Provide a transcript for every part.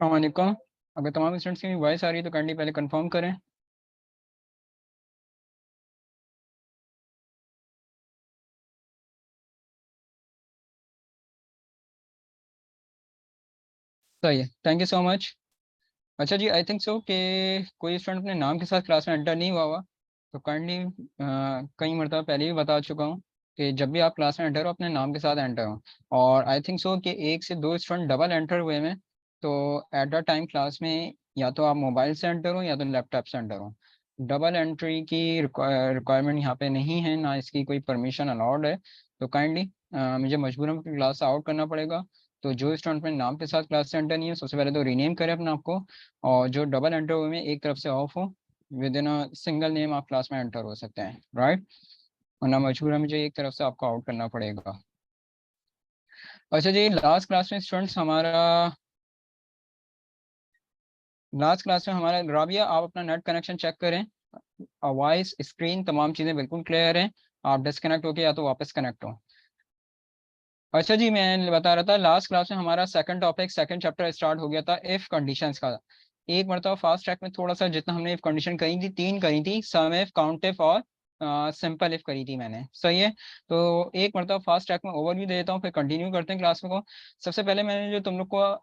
अस्सलामुअलैकुम। अगर तमाम स्टूडेंट्स की वॉइस आ रही है तो काइंडली पहले कंफर्म करें। सही है, थैंक यू सो मच। अच्छा जी, आई थिंक सो कि कोई स्टूडेंट अपने नाम के साथ क्लास में एंटर नहीं हुआ हुआ, तो काइंडली कई मरतबा पहले भी बता चुका हूँ कि जब भी आप क्लास में एंटर हो अपने नाम के साथ एंटर हो। और आई थिंक सो कि एक से दो स्टूडेंट डबल एंटर हुए में, तो एट द टाइम क्लास में या तो आप मोबाइल से एंटर हो या तो लैपटॉप से एंटर हो। डबल एंट्री की रिक्वायरमेंट यहाँ पे नहीं है, ना इसकी कोई परमिशन अलाउड है। तो काइंडली मुझे मजबूरन क्लास आउट करना पड़ेगा। तो जो स्टूडेंट अपने नाम के साथ क्लास से एंटर नहीं है, सबसे पहले तो रीनेम करें अपने आप को। और जो डबल एंटर हुए में एक तरफ से ऑफ हो, with in a single name आप क्लास में एंटर हो सकते हैं, राइट। वरना मजबूरन मुझे एक तरफ से आपको आउट करना पड़ेगा। अच्छा जी, लास्ट क्लास में हमारा राबिया, आप अपना नेट कनेक्शन चेक करें। वॉइस, स्क्रीन, तमाम चीज़ें बिल्कुल क्लियर हैं। आप डिस्कनेक्ट होके या तो वापस कनेक्ट हो। अच्छा जी, मैं बता रहा था लास्ट क्लास में हमारा second topic, second chapter start हो गया था इफ कंडीशंस का। एक मरतबा फास्ट ट्रैक में थोड़ा सा, जितना हमने इफ कंडीशन करी थी, तीन करी थी, सम इफ, काउंट इफ और सिंपल इफ करी थी मैंने, सही है। तो एक मरतबा फास्ट ट्रैक में ओवरव्यू दे देता हूँ, फिर कंटिन्यू करते हैं क्लास में को। सबसे पहले मैंने जो तुम लोग को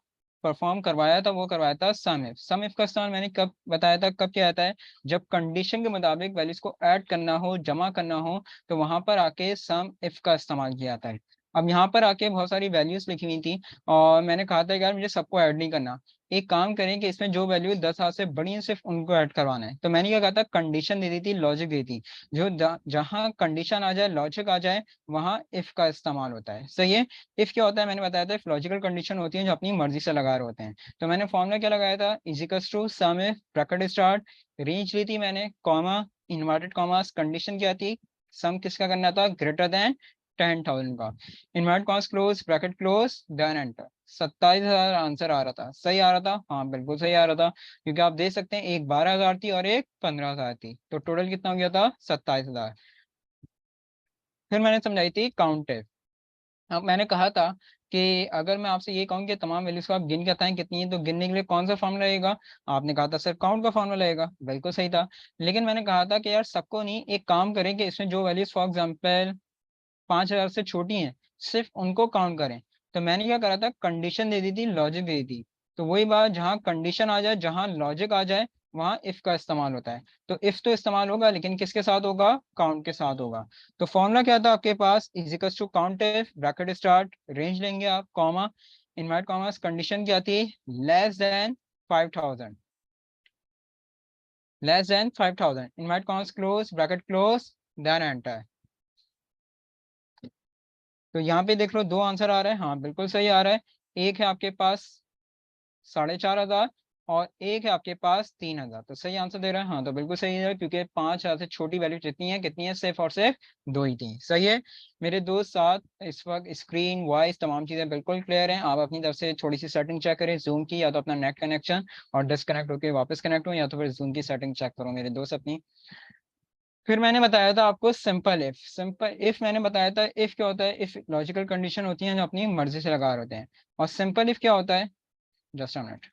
परफॉर्म करवाया था वो करवाया था सम इफ। सम इफ का इस्तेमाल मैंने कब बताया था, कब किया जाता है? जब कंडीशन के मुताबिक वैल्यूज को ऐड करना हो, जमा करना हो, तो वहां पर आके सम इफ का इस्तेमाल किया जाता है। अब यहाँ पर आके बहुत सारी वैल्यूज लिखी हुई थी, और मैंने कहा था कि यार मुझे सबको ऐड नहीं करना। एक काम करें कि इसमें जो वैल्यू 10 हाथ से बड़ी है सिर्फ उनको ऐड करवाना है। तो मैंने क्या कहा था, कंडीशन दे दी थी, लॉजिक दी थी। जो जहाँ कंडीशन आ जाए, लॉजिक आ जाए, वहाँ इफ का इस्तेमाल होता है, सही है। इफ क्या होता है मैंने बताया था, इफ लॉजिकल कंडीशन होती है जो अपनी मर्जी से लगा रहे होते हैं। तो मैंने फॉर्मूला क्या लगाया था, equals to sum if bracket start, range ली थी मैंने, कॉमा, इन्वर्टेड कॉमास, कंडीशन क्या थी, सम किसका करना था, ग्रेटर देन 10,000 का। Invert commas close, bracket close, then enter. 27,000 answer आ रहा था, सही आ रहा था, हाँ बिल्कुल सही आ रहा था। क्योंकि आप देख सकते हैं एक 12,000 थी और एक 15,000 थी, तो टोटल कितना हो गया था, 27,000। फिर मैंने समझाई थी काउंटेड। अब मैंने कहा था कि अगर मैं आपसे ये कहूँ कि तमाम वैल्यूज को आप गिन के बताएं कितनी है, तो गिनने के लिए कौन सा फॉर्मूला रहेगा? आपने कहा था सर काउंट का फॉर्मूला रहेगा, बिल्कुल सही था। लेकिन मैंने कहा था कि यार सबको नहीं, एक काम करें कि इसमें जो वैल्यूज फॉर एग्जाम्पल 5,000 से छोटी हैं, सिर्फ उनको काउंट करें। तो मैंने क्या करा था, कंडीशन दे दी थी, लॉजिक दे दी थी। तो वही बात, जहाँ कंडीशन आ जाए, जहाँ लॉजिक आ जाए, वहाँ इफ का इस्तेमाल होता है। तो इफ तो इस्तेमाल होगा, लेकिन किसके साथ होगा, काउंट के साथ होगा। तो फॉर्मूला क्या था आपके पास, equals to count if, bracket start, range लेंगे आप, कॉमा, इनवर्ट कॉमास, कंडीशन क्या थी, less than 5,000, less than 5,000, invert commas close, bracket close, then enter. तो यहाँ पे देख लो दो आंसर आ रहा है, हाँ बिल्कुल सही आ रहा है। एक है आपके पास 4,500 और एक है आपके पास 3,000, तो सही आंसर दे रहा है, हाँ तो बिल्कुल सही है, क्योंकि 5,000 से छोटी वैल्यू जितनी है, कितनी है, सिर्फ और सिर्फ दो ही थी, सही है। मेरे दोस्त साथ इस वक्त स्क्रीन, वॉइस, तमाम चीज़ें बिल्कुल क्लियर हैं। आप अपनी तरफ से थोड़ी सी सेटिंग चेक करें जूम की, या तो अपना नेट कनेक्शन और डिस्कनेक्ट होकर वापस कनेक्ट हो, या तो फिर जूम की सेटिंग चेक करो मेरे दोस्त अपनी। फिर मैंने बताया था आपको सिंपल इफ। सिंपल इफ मैंने बताया था, इफ क्या होता है, इफ लॉजिकल कंडीशन होती है जो अपनी मर्जी से लगा रहे होते हैं। और सिंपल इफ क्या होता है, जस्ट अ मिनट।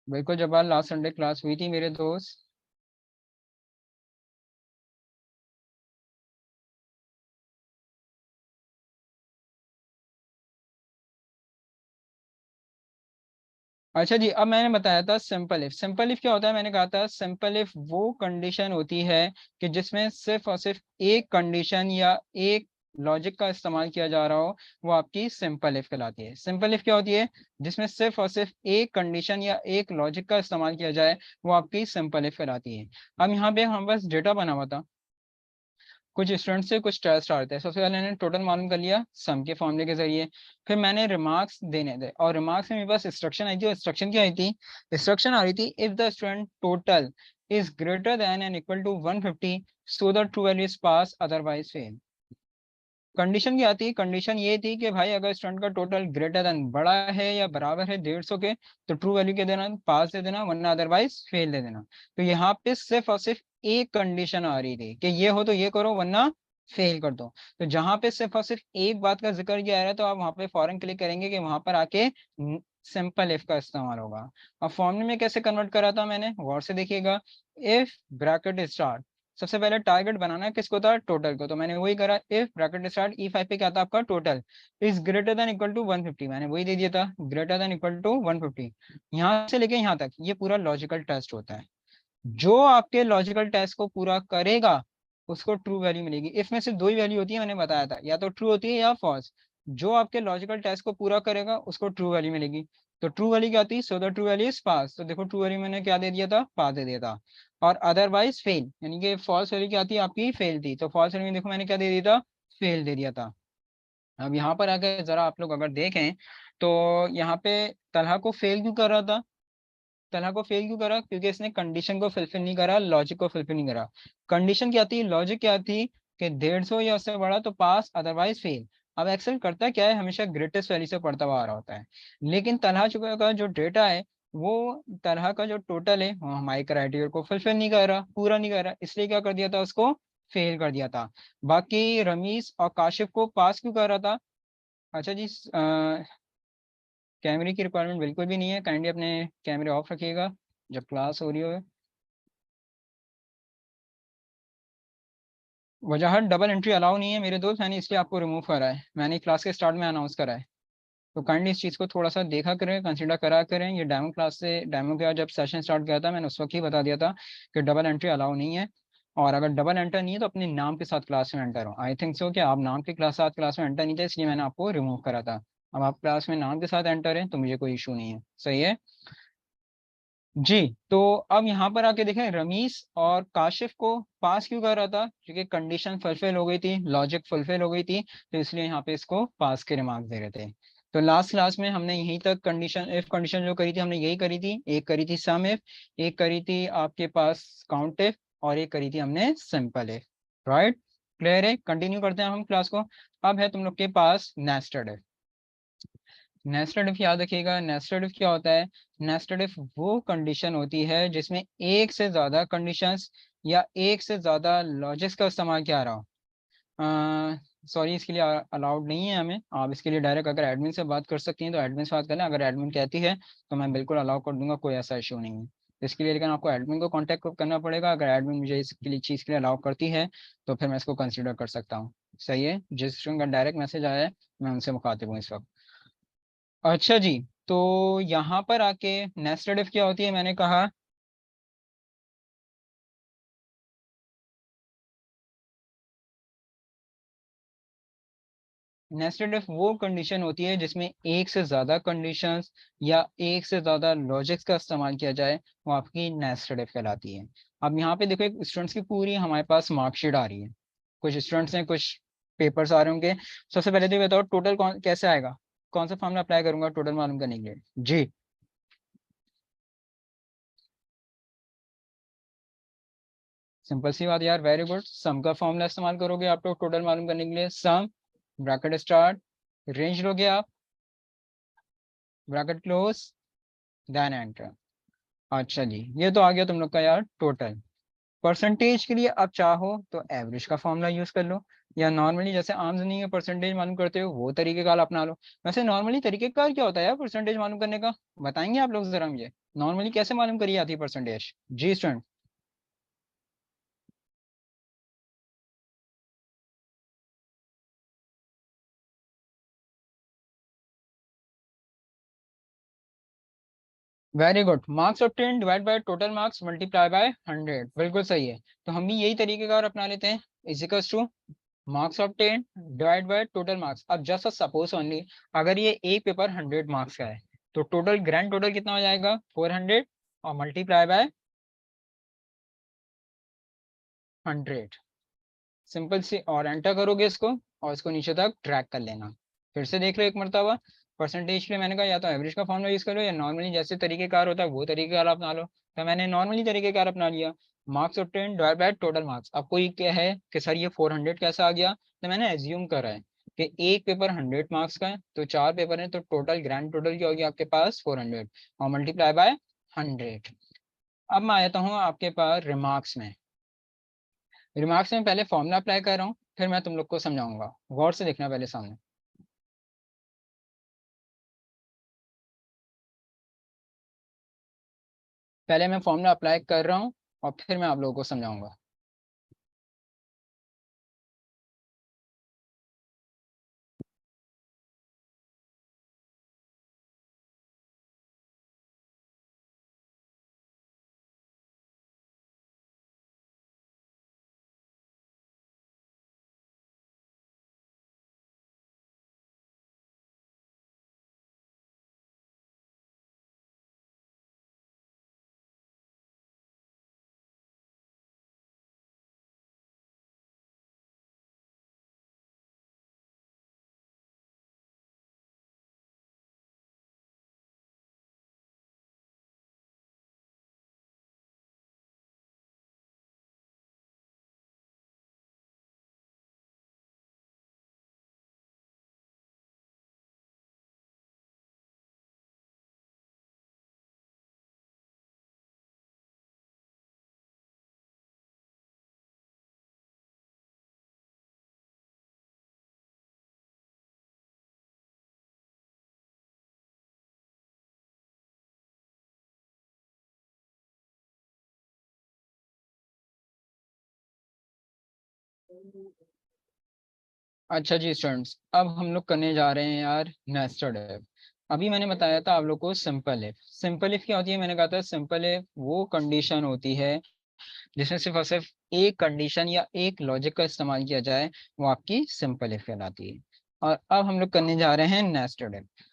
बिल्कुल, जब आज लास्ट संडे क्लास हुई थी मेरे दोस्त। अच्छा जी, अब मैंने बताया था सिंपल इफ। सिंपल इफ क्या होता है, मैंने कहा था सिंपल इफ वो कंडीशन होती है कि जिसमें सिर्फ और सिर्फ एक कंडीशन या एक लॉजिक का इस्तेमाल किया जा रहा हो, वो आपकी सिंपल इफ कहलाती है। सिंपल इफ क्या होती है, जिसमें सिर्फ और सिर्फ एक कंडीशन या एक लॉजिक का इस्तेमाल किया जाए, वो आपकी सिंपल इफ कहलाती है। अब यहाँ पे हम बस डेटा बना हुआ था, कुछ स्टूडेंट से कुछ टेस्ट आ रहे थे। सबसे पहले मैंने टोटल मालूम कर लिया सम के फॉर्मूले के जरिए। फिर मैंने रिमार्क्स देने थे, और रिमार्क्स में मेरे पास इंस्ट्रक्शन आई थी। और इंस्ट्रक्शन क्या आई थी, इंस्ट्रक्शन आ रही थी, if the student total is greater than and equal to 150, so the true value is pass, otherwise fail. Condition क्या थी, कंडीशन ये थी कि भाई अगर स्टूडेंट का टोटल ग्रेटर देन, बड़ा है या बराबर है 150 के, तो ट्रू वैल्यू के देना, पास दे देना, वरना अदरवाइज फेल दे देना। तो यहाँ पे सिर्फ और सिर्फ एक कंडीशन आ रही थी कि ये हो तो ये करो, वरना फेल कर दो। तो जहां पे सिर्फ और सिर्फ एक बात का जिक्र किया है तो आप वहां पे फौरन क्लिक करेंगे कि वहां पर आके सिंपल इफ का इस्तेमाल होगा। अब फॉर्मूले में कैसे कन्वर्ट करा था मैंने, गौर से देखिएगा। इफ ब्रैकेट स्टार्ट, सबसे पहले टारगेट बनाना किसको था, टोटल को, तो मैंने वही करा। इफ ब्रैकेट स्टार्ट E5 पे क्या था आपका, total is greater than equal to 150, मैंने वही दे दिया था, ग्रेटर देन इक्वल टू 150। यहाँ से लेके यहाँ तक ये पूरा लॉजिकल टेस्ट होता है। जो आपके लॉजिकल टेस्ट को पूरा करेगा उसको ट्रू वैल्यू मिलेगी। इफ में सिर्फ दो ही वैल्यू होती है, मैंने बताया था, या तो ट्रू होती है या फॉल्स। जो आपके लॉजिकल टेस्ट को पूरा करेगा उसको ट्रू वैल्यू मिलेगी। तो ट्रू वैल्यू क्या थी, सो द ट्रू वैल्यू इज पास, तो देखो ट्रू वैल्यू मैंने क्या दे दिया था, पास दे दिया था। और अदरवाइज फेल, यानी कि फॉल्स वैल्यू क्या थी आपकी, फेल थी, तो फॉल्स वैल्यू देखो मैंने क्या दे दिया था, फेल दे दिया था। अब यहाँ पर आकर जरा आप लोग अगर देखें तो यहाँ पे तलहा को फेल क्यों कर रहा था, तलहा को फेल क्यों करा, क्योंकि इसने कंडीशन को फुलफिल नहीं करा, लॉजिक को फुलफिल नहीं करा। कंडीशन क्या थी, लॉजिक क्या थी कि 150 या उससे बड़ा तो पास, अदरवाइज फेल। अब एक्सेल करता क्या है, हमेशा ग्रेटेस्ट वैल्यू से पढ़ता हुआ आ रहा होता है। लेकिन तलहा चुका का जो डेटा है, वो तलहा का जो टोटल है वो हमारे क्राइटेरिया को फुलफिल नहीं कर रहा, पूरा नहीं कर रहा, इसलिए क्या कर दिया था, उसको फेल कर दिया था। बाकी रमीज और काशिफ को पास क्यों कर रहा था। अच्छा जी, कैमरे की रिक्वायरमेंट बिल्कुल भी नहीं है, काइंडली अपने कैमरे ऑफ रखिएगा जब क्लास हो रही हो। वजह डबल एंट्री अलाउ नहीं है मेरे दोस्त, मैंने इसलिए आपको रिमूव करा है, मैंने क्लास के स्टार्ट में अनाउंस करा है। तो काइंडली इस चीज़ को थोड़ा सा देखा करें, कंसीडर करा करें। ये डेमो क्लास से, डेमो का जब सेशन स्टार्ट किया था मैंने उस वक्त ही बता दिया था कि डबल एंट्री अलाउ नहीं है। और अगर डबल एंटर नहीं है तो अपने नाम के साथ क्लास में एंटर हो। आई थिंक सो कि आप नाम के साथ क्लास में एंटर नहीं थे, इसलिए मैंने आपको रिमूव करा था। अब आप क्लास में नाम के साथ एंटर हैं तो मुझे कोई इशू नहीं है, सही है जी। तो अब यहाँ पर आके देखें, रमीस और काशिफ को पास क्यों कर रहा था, क्योंकि कंडीशन फुलफिल हो गई थी, लॉजिक फुलफिल हो गई थी, तो इसलिए यहाँ पे इसको पास के रिमार्क दे रहे थे। तो लास्ट क्लास में हमने यहीं तक कंडीशन, इफ कंडीशन जो करी थी हमने यही करी थी, एक करी थी सम इफ, एक करी थी आपके पास काउंट इफ, और एक करी थी हमने सिंपल इफ। राइट, क्लियर है, कंटिन्यू करते हैं हम क्लास को। अब है तुम लोग के पास नेस्टेड इफ। नेस्टेड इफ याद रखिएगा, नेस्टेड इफ क्या होता है, नेस्टेड इफ वो कंडीशन होती है जिसमें एक से ज्यादा कंडीशंस या एक से ज्यादा लॉजिक्स का इस्तेमाल किया रहा हो। सॉरी, इसके लिए अलाउड नहीं है हमें, आप इसके लिए डायरेक्ट अगर एडमिन से बात कर सकती हैं तो एडमिन से बात कर लें, अगर एडमिन कहती है तो मैं बिल्कुल अलाउ कर दूंगा, कोई ऐसा इशू नहीं है। इसके लिए लेकिन आपको एडमिन को कांटेक्ट करना पड़ेगा, अगर एडमिन मुझे इसके लिए चीज़ के लिए अलाउ करती है तो फिर मैं इसको कंसिडर कर सकता हूँ। सही है, जिस स्टूडेंट का डायरेक्ट मैसेज आया है मैं उनसे मुखातिब हूँ इस वक्त। अच्छा जी, तो यहाँ पर आके नेस्टेड इफ क्या होती है, मैंने कहा नेस्टेड इफ वो कंडीशन होती है जिसमें एक से ज्यादा कंडीशंस या एक से ज्यादा लॉजिक्स का इस्तेमाल किया जाए, वो आपकी नेस्टेड इफ कहलाती है। अब यहाँ पे देखो, एक स्टूडेंट्स की पूरी हमारे पास मार्कशीट आ रही है, कुछ स्टूडेंट्स हैं, कुछ पेपर्स आ रहे होंगे। सबसे पहले तो ये बताओ टोटल कौन कैसे आएगा, कौन सा फॉर्मूला अप्लाई करूंगा टोटल मालूम करने के लिए जी। सिंपल सी बात यार, वेरी गुड, सम का फॉर्मूला इस्तेमाल करोगे आप लोग टोटल मालूम करने के लिए, सम ब्रैकेट स्टार्ट, रेंज लोगे आप, ब्रैकेट क्लोज, देन एंटर। अच्छा जी, ये तो आ गया तुम लोग का यार टोटल। परसेंटेज के लिए आप चाहो तो एवरेज का फॉर्मूला यूज कर लो, या नॉर्मली जैसे आम जिंदगी में परसेंटेज मालूम करते हो वो तरीकेकार अपना लो। वैसे नॉर्मली तरीकेकार क्या होता है यार परसेंटेज मालूम करने का, बताएंगे आप लोग जरा मुझे, नॉर्मली कैसे मालूम करी जाती है परसेंटेज जी student. Very good, marks obtain divide by total marks multiply by 100, बिल्कुल सही है। तो हम भी यही तरीकेकार अपना लेते हैं, equals two marks obtain divide by total marks. अब जस्ट सपोज ओनली, अगर ये एक पेपर 100 मार्क्स का है तो टोटल ग्रैंड टोटल कितना हो जाएगा 400, और मल्टीप्लाई बाय 100, सिंपल सी, और एंटर करोगे इसको और इसको नीचे तक ट्रैक कर लेना। फिर से देख लो एक मरतबा, परसेंटेज के लिए मैंने कहा या तो एवरेज का फॉर्मूला यूज करो या नॉर्मली जैसे तरीकेकार होता है वो तरीकेकार अपना लो, तो मैंने नॉर्मली तरीकेकार अपना लिया। Marks obtain divide by total marks, अब कोई क्या है कि सर ये 400 कैसा आ गया, तो मैंने एज्यूम करा है कि एक पेपर 100 मार्क्स का है तो चार पेपर है, तो टोटल ग्रैंड टोटल क्या होगी आपके पास 400, और मल्टीप्लाई बाय 100। अब मैं आता हूँ आपके पास रिमार्क्स में। रिमार्क्स में पहले फॉर्मूला अप्लाई कर रहा हूँ, फिर मैं तुम लोग को समझाऊंगा। गौर से देखना पहले सामने। पहले मैं फॉर्मूला अप्लाई कर रहा हूँ और फिर मैं आप लोगों को समझाऊंगा। अच्छा जी स्टूडेंट्स, अब हम लोग करने जा रहे हैं यार नेस्टेड इफ। अभी मैंने बताया था आप लोग को सिंपल इफ। सिंपल इफ क्या होती है? मैंने कहा था सिंपल इफ वो कंडीशन होती है जिसमें सिर्फ और सिर्फ एक कंडीशन या एक लॉजिक का इस्तेमाल किया जाए, वो आपकी सिंपल इफ कहलाती है। और अब हम लोग करने जा रहे हैं नेस्टेड इफ।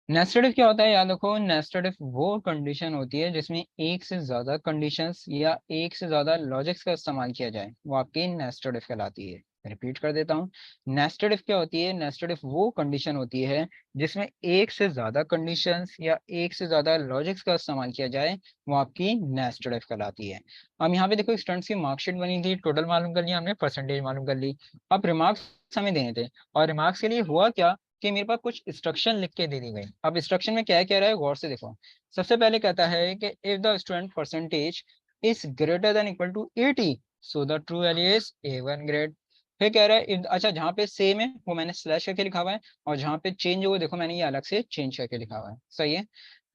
नेस्टेड इफ क्या होता है? याद रखो, नेस्टेड इफ वो कंडीशन होती है जिसमें एक से ज्यादा कंडीशंस या एक से ज्यादा लॉजिक्स का इस्तेमाल किया जाए, वो आपकी नेस्टेड इफ कहलाती है। रिपीट कर देता हूँ। नेस्टेड इफ क्या होती है? नेस्टेड इफ वो कंडीशन होती है जिसमें एक से ज्यादा कंडीशंस या एक से ज्यादा लॉजिक्स का इस्तेमाल किया जाए, वो आपकी नेस्टेड इफ कहलाती है। अब यहाँ पे देखो, स्टूडेंट्स की मार्कशीट बनी थी, टोटल मालूम कर लिया हमने, परसेंटेज मालूम कर ली। अब रिमार्क्स हमें देने थे, और रिमार्क्स के लिए हुआ क्या कि मेरे पास कुछ इंस्ट्रक्शन लिख के दे दी गई। अब इंस्ट्रक्शन में क्या है, कह रहा है, गौर से देखो। सबसे पहले कहता है कि if the student percentage is greater than equal to 80, so the true value is A1 grade. फिर कह रहा है अच्छा, जहाँ पे सेम है वो मैंने स्लैश करके लिखा हुआ है, और जहाँ पे चेंज है वो देखो मैंने ये अलग से चेंज करके लिखा हुआ है। सही है।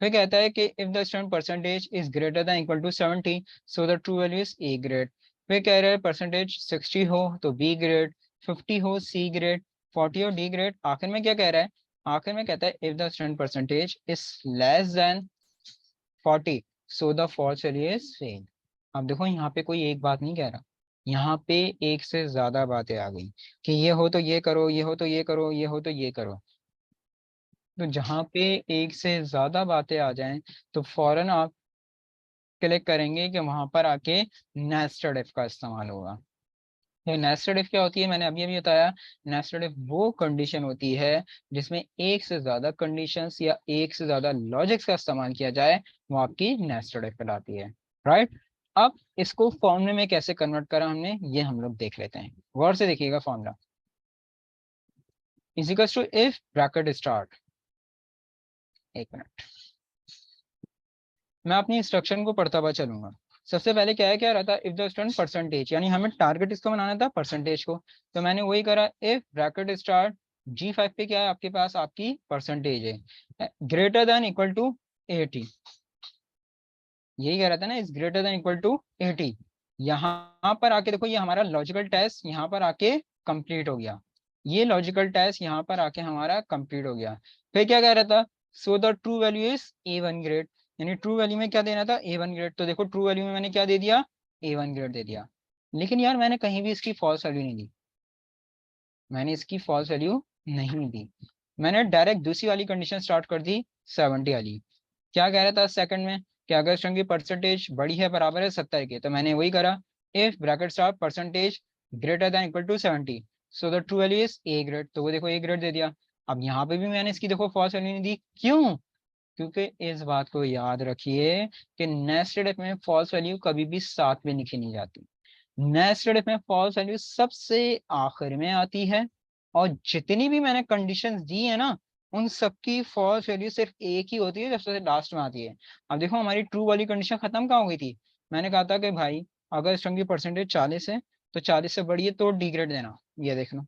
फिर कहता है कि if the student percentage is greater than equal to 70, so the true value is A grade. फिर कह रहा है परसेंटेज 60 हो तो B ग्रेड, 50 हो C ग्रेड, 40 और डी ग्रेड। आखिर में क्या कह रहा है? आखिर में कहता है if the student percentage is less than 40, so the false value is fail. अब देखो, यहाँ पे कोई एक बात नहीं कह रहा, यहाँ पे एक से ज्यादा बातें आ गई कि ये हो तो ये करो, ये हो तो ये करो, ये हो तो ये करो। तो जहाँ पे एक से ज्यादा बातें आ जाएं, तो फौरन आप क्लिक करेंगे कि वहां पर आके नेस्टेड इफ का इस्तेमाल होगा। तो नेस्टेड इफ क्या होती है? मैंने अभी अभी बताया। नेस्टेड इफ वो कंडीशन होती है जिसमें एक से ज्यादा कंडीशंस या एक से ज्यादा लॉजिक्स का इस्तेमाल किया जाए, वो आपकी नेस्टेड इफ कहलाती है। राइट। अब इसको फॉर्मूले में कैसे कन्वर्ट करा हमने, ये हम लोग देख लेते हैं। गौर से देखिएगा। Formula is equals to if bracket start. एक मिनट, मैं अपनी इंस्ट्रक्शन को पढ़ता हुआ चलूंगा। सबसे पहले क्या है, क्या रहा था? इफ द स्टूडेंट परसेंटेज, यानी हमें टारगेट इसको बनाना था परसेंटेज को। तो मैंने वही करा, इफ ब्रैकेट स्टार्ट G5 पे क्या है आपके पास? आपकी परसेंटेज है ग्रेटर देन इक्वल टू 80। यही कह रहा था ना, is greater than equal to 80। यहाँ पर आके देखो, ये हमारा लॉजिकल टेस्ट यहाँ पर आके कंप्लीट हो गया। ये लॉजिकल टेस्ट यहाँ पर आके हमारा कंप्लीट हो गया। फिर क्या कह रहा था? सो the true value is A1 grade. यानी ट्रू वैल्यू में क्या देना था? A1 grade. तो देखो, ट्रू वैल्यू में मैंने क्या दे दिया? A1 ग्रेड दे दिया। लेकिन यार मैंने कहीं भी इसकी फॉल्स वैल्यू नहीं दी। मैंने इसकी फॉल्स वैल्यू नहीं दी। मैंने डायरेक्ट दूसरी वाली कंडीशन स्टार्ट कर दी, 70 वाली। क्या कह रहा था सेकंड में? कि अगर स्ट्रिंग की परसेंटेज बड़ी है, बराबर है 70 के, तो मैंने वही करा, if bracket start percentage greater than equal to 70, so the true value is A grade. तो वो देखो A ग्रेड दे दिया। अब यहाँ पे भी मैंने इसकी देखो फॉल्स वैल्यू नहीं दी। क्यों? क्योंकि इस बात को याद रखिए कि नेस्टेड इफ में फॉल्स वैल्यू कभी भी साथ में लिखी नहीं जाती। नेस्टेड इफ में फॉल्स वैल्यू सबसे आखिर में आती है, और जितनी भी मैंने कंडीशंस दी है ना, उन सबकी फॉल्स वैल्यू सिर्फ एक ही होती है, जब सबसे लास्ट में आती है। अब देखो, हमारी ट्रू वाली कंडीशन खत्म कहाँ हो गई थी? मैंने कहा था कि भाई, अगर स्ट्रिंग की परसेंटेज 40 है तो 40 से बड़ी है तो डिग्रेड देना, ये देखना।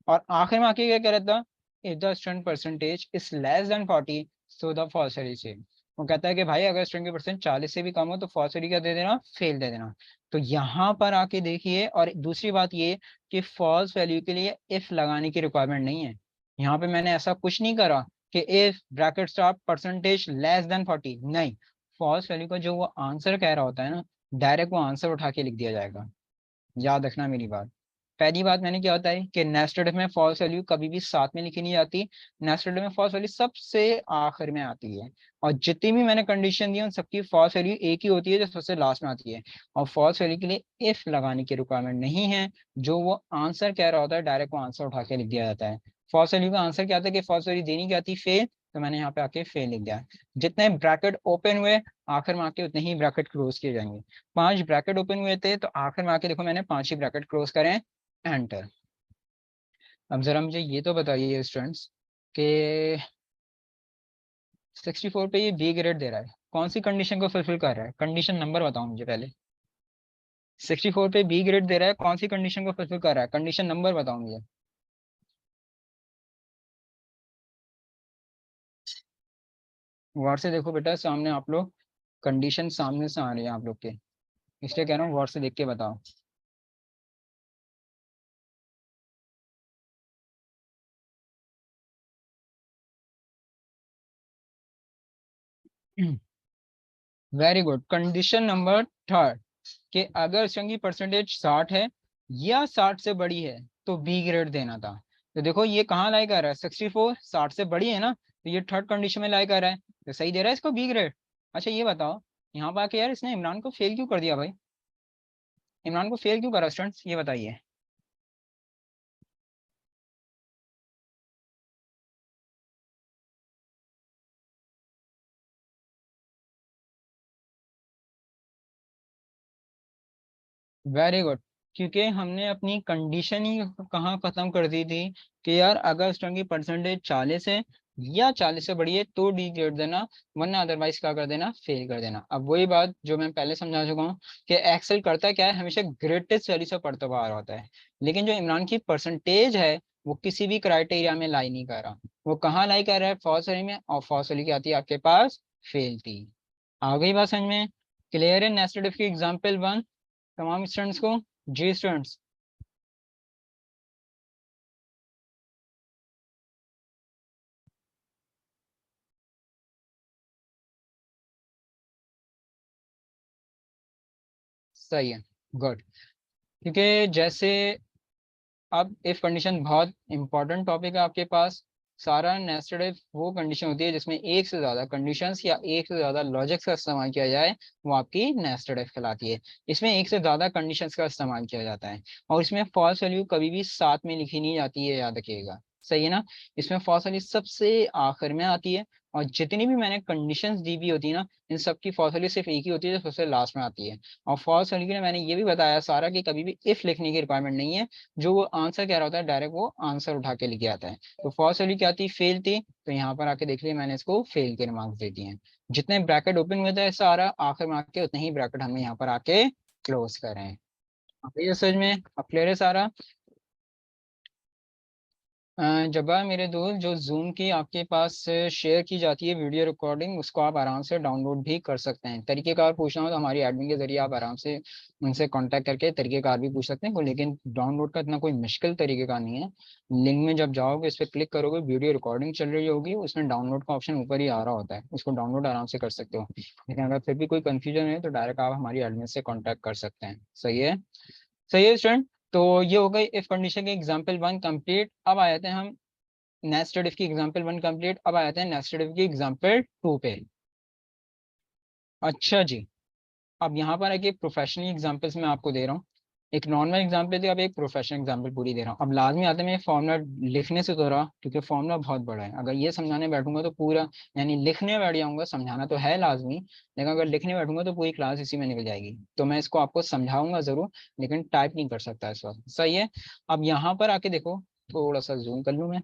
और आखिर में आके क्या कह रहा था, if the student percentage is less than 40 so the false value same. वो कहता है कि भाई अगर स्टूडेंट की परसेंट 40 से भी कम हो तो फॉल्स वैल्यू क्या दे देना, फेल दे देना। तो यहाँ पर आके देखिए, और दूसरी बात ये कि फॉल्स वैल्यू के लिए इफ लगाने की रिक्वायरमेंट नहीं है। यहाँ पे मैंने ऐसा कुछ नहीं करा कि if bracket stop percentage less than 40, नहीं। फॉल्स वैल्यू का जो वो आंसर कह रहा होता है ना, डायरेक्ट वो आंसर उठा के लिख दिया जाएगा। याद रखना मेरी बात। पहली बात मैंने क्या होता है कि नेस्टेड में फॉल्स वैल्यू कभी भी साथ में लिखी नहीं जाती। नेस्टेड में फॉल्स वैल्यू सबसे आखिर में आती है। और जितनी भी मैंने कंडीशन दी उन सबकी फॉल्स वैल्यू एक ही होती है जो सबसे लास्ट में आती है। और फॉल्स वैल्यू के लिए इफ लगाने की रिक्वायरमेंट नहीं है। जो वो आंसर कह रहा होता है डायरेक्ट वो आंसर उठा के लिख दिया जाता है। फॉल्स वैल्यू का आंसर क्या था कि फॉल्स वैल्यू देनी क्या थी, फेल। तो मैंने यहाँ पे आके फेल लिख दिया। जितने ब्रैकेट ओपन हुए आखिर में आके उतने ही ब्रैकेट क्लोज किए जाएंगे। 5 ब्रैकेट ओपन हुए थे तो आखिर में आके देखो मैंने 5 ही ब्रैकेट क्लोज करें, एंटर। अब जरा मुझे ये तो बताइए स्टूडेंट्स कि 64 पे ये बी ग्रेड दे रहा है, कौन सी कंडीशन को फुलफिल कर रहा है, कंडीशन नंबर बताओ मुझे पहले। 64 पे बी ग्रेड दे रहा है, कौन सी कंडीशन को फुलफिल कर रहा है, कंडीशन नंबर बताओ मुझे। गौर से देखो बेटा, सामने आप लोग कंडीशन सामने से आ रही है आप लोग के, इसलिए कह रहा हूँ गौर से देख के बताओ। Very good. Condition number third, कि अगर इसकी परसेंटेज 60 है या 60 से बड़ी है तो बी ग्रेड देना था। तो देखो ये कहाँ लाई कर रहा है, 64 60 से बड़ी है ना, तो ये थर्ड कंडीशन में लाई कर रहा है, तो सही दे रहा है इसको बी ग्रेड। अच्छा ये बताओ, यहाँ पर आके यार इसने इमरान को फेल क्यों कर दिया भाई, इमरान को फेल क्यों करा स्टूडेंट्स, ये बताइए। Very good. क्योंकि हमने अपनी कंडीशन ही कहाँ खत्म कर दी थी कि यार अगर स्टूडेंट की परसेंटेज 40 है या 40 से बड़ी है तो डी ग्रेड देना, वरना अदरवाइज क्या कर देना, फेल कर देना। अब वही बात जो मैं पहले समझा चुका हूँ कि एक्सेल करता क्या है, हमेशा ग्रेटेस्ट वैल्यू से पढ़ता हुआ आ रहा होता है। लेकिन जो इमरान की परसेंटेज है वो किसी भी क्राइटेरिया में लाई नहीं कर रहा। वो कहाँ लाई कर रहा है, फॉल्स वैल्यू में, और फॉल्स वैल्यू की आती है आपके पास फेल थी। आ गई बात समझ में। क्लियर है नेस्टेड इफ की एग्जाम्पल 1 तमाम स्टूडेंट्स को। जी स्टूडेंट्स। सही है, गुड। क्योंकि जैसे अब इफ कंडीशन बहुत इंपॉर्टेंट टॉपिक है आपके पास। सारा नेस्टेड इफ वो कंडीशन होती है जिसमें एक से ज्यादा कंडीशंस या एक से ज्यादा लॉजिक्स का इस्तेमाल किया जाए, वो आपकी नेस्टेड इफ कहलाती है। इसमें एक से ज्यादा कंडीशंस का इस्तेमाल किया जाता है। और इसमें फॉल्स वैल्यू कभी भी साथ में लिखी नहीं जाती है, याद रखिएगा। सही है ना। इसमें फॉल्स वैल्यू सबसे आखिर में आती है। और जितनी भी मैंने कंडीशंस दी भी होती है ना, इन सबकी फॉल्स वैल्यू सिर्फ एक ही होती है जो सबसे लास्ट में आती है। और फॉल्स वैल्यू के लिए मैंने ये भी बताया सारा कि कभी भी इफ लिखने की रिक्वायरमेंट नहीं है। जो वो आंसर कह रहा होता है डायरेक्ट वो आंसर उठा के लिख के आता है। तो फर्स्ट वाली क्या थी, फेल थी, तो यहाँ पर आके देख लिया मैंने इसको फेल के मार्क्स दे दिए हैं। जितने ब्रैकेट ओपन हुए थे सारा आखिर में आके उतने ही ब्रैकेट हमने यहाँ पर आके क्लोज करे हैं। अब ये समझ में अब क्लियर है सारा। जब मेरे दोस्त जो जूम की आपके पास शेयर की जाती है वीडियो रिकॉर्डिंग, उसको आप आराम से डाउनलोड भी कर सकते हैं। तरीकेकार पूछना हो तो हमारी एडमिन के जरिए आप आराम से उनसे कांटेक्ट करके तरीकेकार भी पूछ सकते हैं लेकिन डाउनलोड का इतना कोई मुश्किल तरीकेकार नहीं है। लिंक में जब जाओगे इस पर क्लिक करोगे, वीडियो रिकॉर्डिंग चल रही होगी, उसमें डाउनलोड का ऑप्शन ऊपर ही आ रहा होता है, उसको डाउनलोड आराम से कर सकते हो। लेकिन अगर फिर भी कोई कंफ्यूजन है तो डायरेक्ट आप हमारी एडमिन से कॉन्टैक्ट कर सकते हैं। सही है। सही है स्टूडेंट। तो ये हो गई इफ कंडीशन के एग्जाम्पल 1 कंप्लीट। अब आ जाते हैं हम नेस्टेड इफ की एग्जांपल 1 कंप्लीट। अब आ जाते हैं नेस्टेड इफ की एग्जांपल 2 पे। अच्छा जी। अब यहाँ पर है कि प्रोफेशनल एग्जांपल्स मैं आपको दे रहा हूँ। एक नॉर्मल एग्जांपल थी, अब एक प्रोफेशनल एग्जांपल पूरी दे रहा हूँ। अब लाजमी आता है मैं फॉर्मूला लिखने से तो रहा, क्योंकि फॉर्मूला बहुत बड़ा है। अगर ये समझाने बैठूंगा तो पूरा, यानी लिखने बैठ जाऊंगा, समझाना तो है लाजमी, लेकिन अगर लिखने बैठूंगा तो पूरी क्लास इसी में निकल जाएगी। तो मैं इसको आपको समझाऊंगा जरूर, लेकिन टाइप नहीं कर सकता इस वक्त। सही है। अब यहाँ पर आके देखो, थोड़ा सा जूम कर लूँ मैं।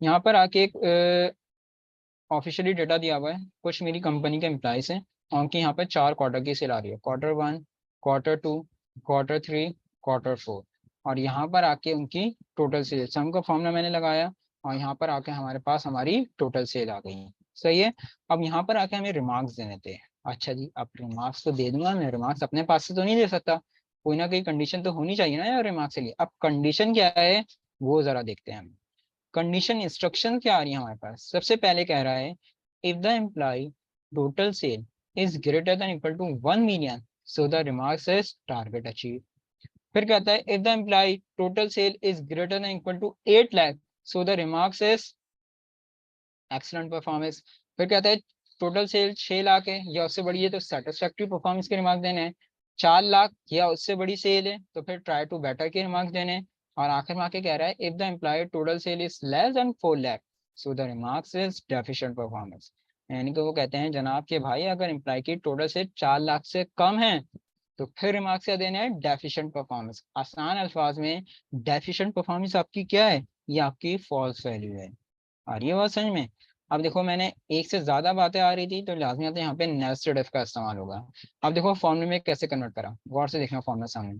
यहाँ पर आके एक ऑफिशियली डेटा दिया हुआ है, कुछ मेरी कंपनी के एम्प्लॉयज हैं। उनकी यहाँ पे 4 क्वार्टर की सेल आ रही है, Q1, Q2, Q3, Q4, और यहाँ पर आके उनकी टोटल सेल, सम का फॉर्मूला मैंने लगाया और यहाँ पर आके हमारे पास हमारी टोटल सेल आ गई। सही है। अब यहाँ पर आके हमें रिमार्क्स देने थे। अच्छा जी, अब रिमार्क्स तो दे दूंगा मैं, रिमार्क्स अपने पास से तो नहीं दे सकता, कोई ना कोई कंडीशन तो होनी चाहिए ना यार रिमार्क्स के लिए। अब कंडीशन क्या है वो जरा देखते हैं हम। कंडीशन इंस्ट्रक्शन क्या आ रही है हमारे पास। सबसे पहले कह रहा है if the employ total sale is greater than equal to 1 million so the remarks is target achieve. फिर कहता है if the employ total sale is greater than equal to 8 lakh so the remarks is excellent performance. फिर कहता है total sale 6 lakh है या उससे बड़ी है तो सेटिस्फैक्ट्री परफॉर्मेंस के रिमार्क देने हैं। 4 लाख या उससे बड़ी सेल है तो फिर ट्राई टू बेटर के रिमार्क देने हैं। और आखिर में आके कह रहा है if the employ total sale is less than 4 lakh so the remarks is deficient performance. यानी कि वो कहते हैं जनाब के भाई अगर एम्प्लॉय की टोटल सेल 4 लाख से कम है तो फिर रिमार्क्स क्या देना है, डेफिशिएंट परफॉर्मेंस। आसान अल्फाज में डेफिशिएंट परफॉर्मेंस आपकी क्या है, ये आपकी फॉल्स वैल्यू है। आ रही है बात समझ में। अब देखो मैंने एक से ज्यादा बातें आ रही थी तो लाजमी आता है यहाँ पे नेस्टेड इफ का इस्तेमाल होगा। अब देखो फॉर्मूले में कैसे कन्वर्ट करा, गौर से देखना फॉर्मूला सामने।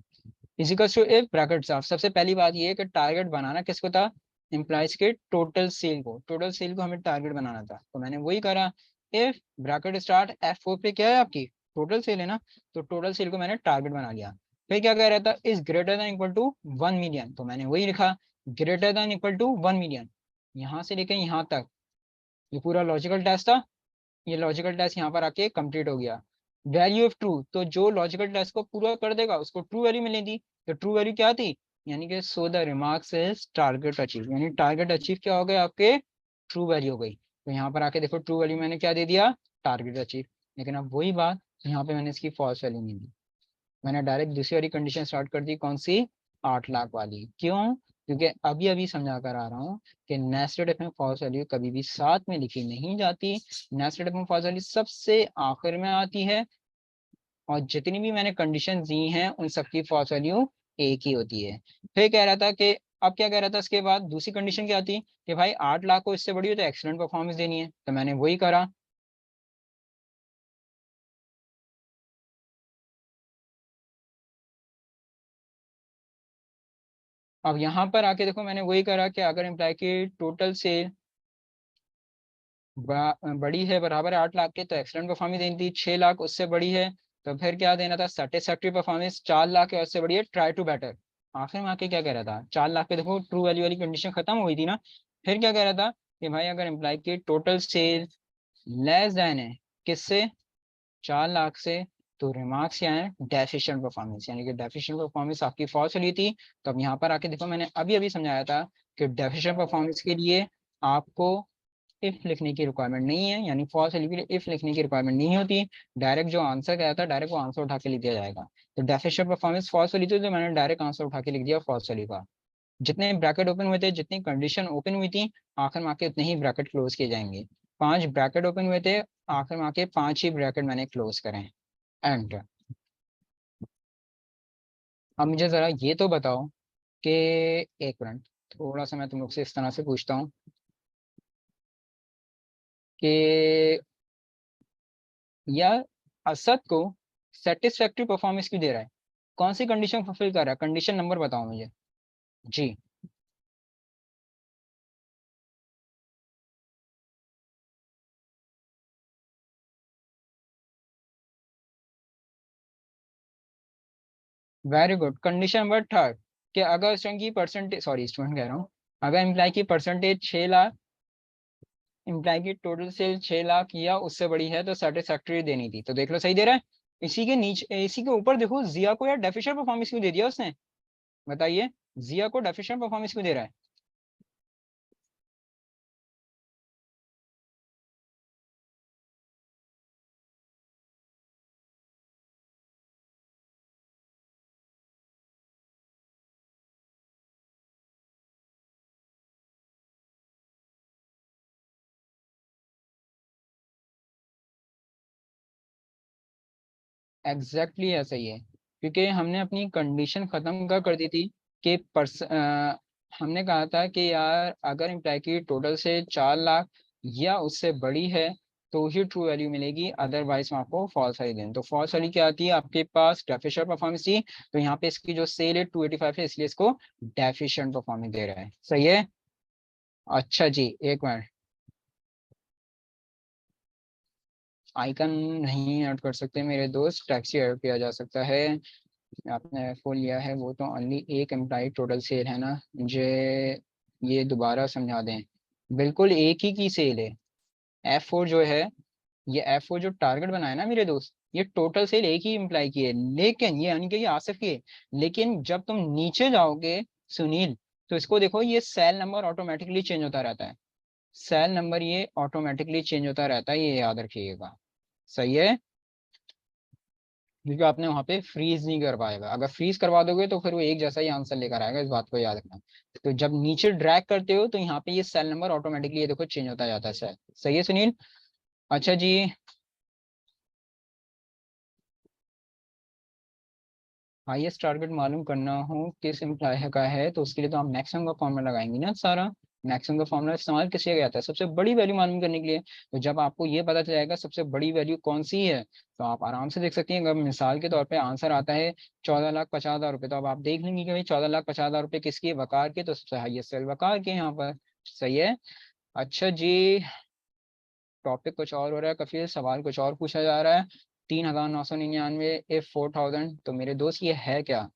Equals to if brackets of, सबसे पहली बात ये है कि टारगेट बनाना किसको था, एम्प्लॉइज के टोटल सेल को। टोटल सेल को हमें टारगेट बनाना था तो मैंने वही करा। इफ ब्रैकेट स्टार्ट F4 पे क्या है आपकी टोटल सेल है ना, तो टोटल सेल को मैंने टारगेट बना लिया। फिर क्या कह रहा था is greater than equal to 1 million, तो मैंने वही लिखा greater than equal to 1 million। यहाँ से लेके यहाँ तक ये पूरा लॉजिकल टेस्ट था। ये लॉजिकल टेस्ट यहाँ पर आके कंप्लीट हो गया। वैल्यू ऑफ ट्रू, तो जो लॉजिकल टेस्ट को पूरा कर देगा उसको ट्रू वैल्यू मिली थी। तो ट्रू वैल्यू क्या थी, यानी कि सो the remarks is target achieve, यानी टारगेट अचीव क्या हो गया आपके, ट्रू वैल्यू हो गई। तो यहाँ पर आके देखो ट्रू वैल्यू मैंने क्या दे दिया, टारगेट अचीव। लेकिन अब वही बात यहाँ पे मैंने इसकी फॉल्स वैल्यू नहीं दी, मैंने डायरेक्ट दूसरी वाली कंडीशन स्टार्ट कर दी, कौन सी, 8 लाख वाली। क्यों, क्योंकि अभी अभी समझा कर आ रहा हूँ कि नेस्टेड इफ में फॉल्स वैल्यू कभी भी साथ में लिखी नहीं जाती। नेस्टेड इफ में फॉल्स वैल्यू सबसे आखिर में आती है और जितनी भी मैंने कंडीशन दी हैं उन सबकी फॉल्स वैल्यू एक ही होती है। फिर कह रहा था कि अब क्या कह रहा था इसके बाद दूसरी कंडीशन क्या थी कि भाई 8 लाख को इससे बड़ी हो तो एक्सीलेंट परफॉर्मेंस देनी है, तो मैंने वही करा। अब यहाँ पर आके देखो मैंने वही करा कि अगर एम्प्लॉय की टोटल सेल बड़ी है बराबर है 8 लाख के तो एक्सीलेंट परफॉर्मेंस देनी थी। 6 लाख उससे बड़ी है तो फिर क्या देना था, सेटिस्फैक्ट्री परफॉर्मेंस। 4 लाख है उससे बड़ी है, ट्राई टू बेटर। आखिर में आके क्या कह रहा था, 4 लाख पे देखो ट्रू वैल्यू वाली कंडीशन खत्म हुई थी ना। फिर क्या कह रहा था कि भाई अगर एम्प्लॉय की टोटल सेल लेस देन है किससे, 4 लाख से, तो रिमार्क्स क्या है, डेफिशिएंट परफॉर्मेंस, यानी कि डेफिशिएंट परफॉर्मेंस आपकी फॉल्स वाली थी। तो अब यहाँ पर आके देखो मैंने अभी अभी समझाया था कि डेफिशिएंट परफॉर्मेंस के लिए आपको इफ लिखने की रिक्वायरमेंट नहीं है, यानी फॉल्स वैल्यू के लिए इफ लिखने की रिक्वायरमेंट नहीं होती। डायरेक्ट जो आंसर क्या था डायरेक्ट वो आंसर उठा के लिख दिया जाएगा। तो डेफिशिएंट परफॉर्मेंस फॉल्स वाली थी तो मैंने डायरेक्ट आंसर उठा के लिख दिया फॉल्स वाली का। जितने ब्रैकेट ओपन हुए थे, जितनी कंडीशन ओपन हुई थी, आखिर में आके उतने ही ब्रैकेट क्लोज किए जाएंगे। 5 ब्रैकेट ओपन हुए थे, आखिर में आके 5 ही ब्रैकेट मैंने क्लोज करें। एंड अब मुझे जरा ये तो बताओ कि, एक मिनट, थोड़ा सा मैं तुम लोग से इस तरह से पूछता हूँ कि यार असद को सेटिस्फैक्ट्री परफॉर्मेंस क्यों दे रहा है, कौन सी कंडीशन फुलफिल कर रहा है, कंडीशन नंबर बताओ मुझे। जी, very good. Condition number third कि अगर स्टूडेंट की परसेंटेज, सॉरी स्टूडेंट कह रहा हूँ, अगर एम्प्लॉय की परसेंटेज 6 लाख, एम्प्लॉय की टोटल सेल 6 लाख या उससे बड़ी है तो सेटिस्फैक्ट्री देनी थी। तो देख लो सही दे रहा है। इसी के नीचे, इसी के ऊपर देखो जिया को यार डेफिशिएंट परफॉर्मेंस क्यों दे दिया उसने, बताइए, जिया को डेफिशिएंट परफॉर्मेंस क्यों दे रहा है। एग्जैक्टली ऐसा ही है, क्योंकि हमने अपनी कंडीशन खत्म कर दी थी कि हमने कहा था कि यार अगर एम्प्लॉय की टोटल से 4 लाख या उससे बड़ी है तो ही ट्रू वैल्यू मिलेगी, अदरवाइज मैं आपको फॉल्स वैल्यू दें। तो फॉल्स वैल्यू क्या आती है आपके पास, डेफिशिएंट परफॉर्मेंस थी, तो यहाँ पे इसकी जो सेल है 285 है, इसलिए इसको डेफिशिएंट परफॉर्मेंस दे रहा है। सही है। अच्छा जी, एक मिनट, आइकन नहीं ऐड कर सकते मेरे दोस्त, टैक्सी ऐड किया जा सकता है। आपने F4 लिया है, वो तो ओनली एक एम्प्लॉय टोटल सेल है ना, मुझे ये दोबारा समझा दें। बिल्कुल एक ही की सेल है। F4 जो है, ये F4 जो टारगेट बनाया ना मेरे दोस्त, ये टोटल सेल एक ही इम्प्लाई की है, लेकिन ये यानी कि ये आसिफ की है। लेकिन जब तुम नीचे जाओगे सुनील, तो इसको देखो, ये सेल नंबर ऑटोमेटिकली चेंज होता रहता है। सेल नंबर ये ऑटोमेटिकली चेंज होता रहता है, ये याद रखिएगा। सही है। क्योंकि आपने वहां पे फ्रीज नहीं कर पाएगा, अगर फ्रीज करवा दोगे तो फिर वो एक जैसा ही आंसर लेकर आएगा, इस बात को याद रखना। तो जब नीचे ड्रैग करते हो तो यहाँ पे ये सेल नंबर ऑटोमेटिकली ये देखो चेंज होता जाता है सेल। सही है सुनील। अच्छा जी, हाईएस्ट टारगेट मालूम करना हो किस एम्प्लॉय का है, तो उसके लिए तो आप मैक्सिमम का फॉर्मूला लगाएंगे ना सारा। मैक्सिमम का फॉर्मूला इस्तेमाल किस लिए आता है, सबसे बड़ी वैल्यू मालूम करने के लिए। तो जब आपको ये पता चल जाएगा सबसे बड़ी वैल्यू कौन सी है, तो आप आराम से देख सकते हैं। अगर मिसाल के तौर पे आंसर आता है 14,50,000 रुपये, तो अब आप देख लेंगे कि भाई 14,50,000 रुपये किसकी है, वकार के, तो सबसे हाईएस्ट सेल वकार के यहाँ पर। सही है। अच्छा जी, टॉपिक कुछ और हो रहा है, कफिल सवाल कुछ और पूछा जा रहा है। 3,999 इफ 4,000, तो मेरे दोस्त ये है क्या।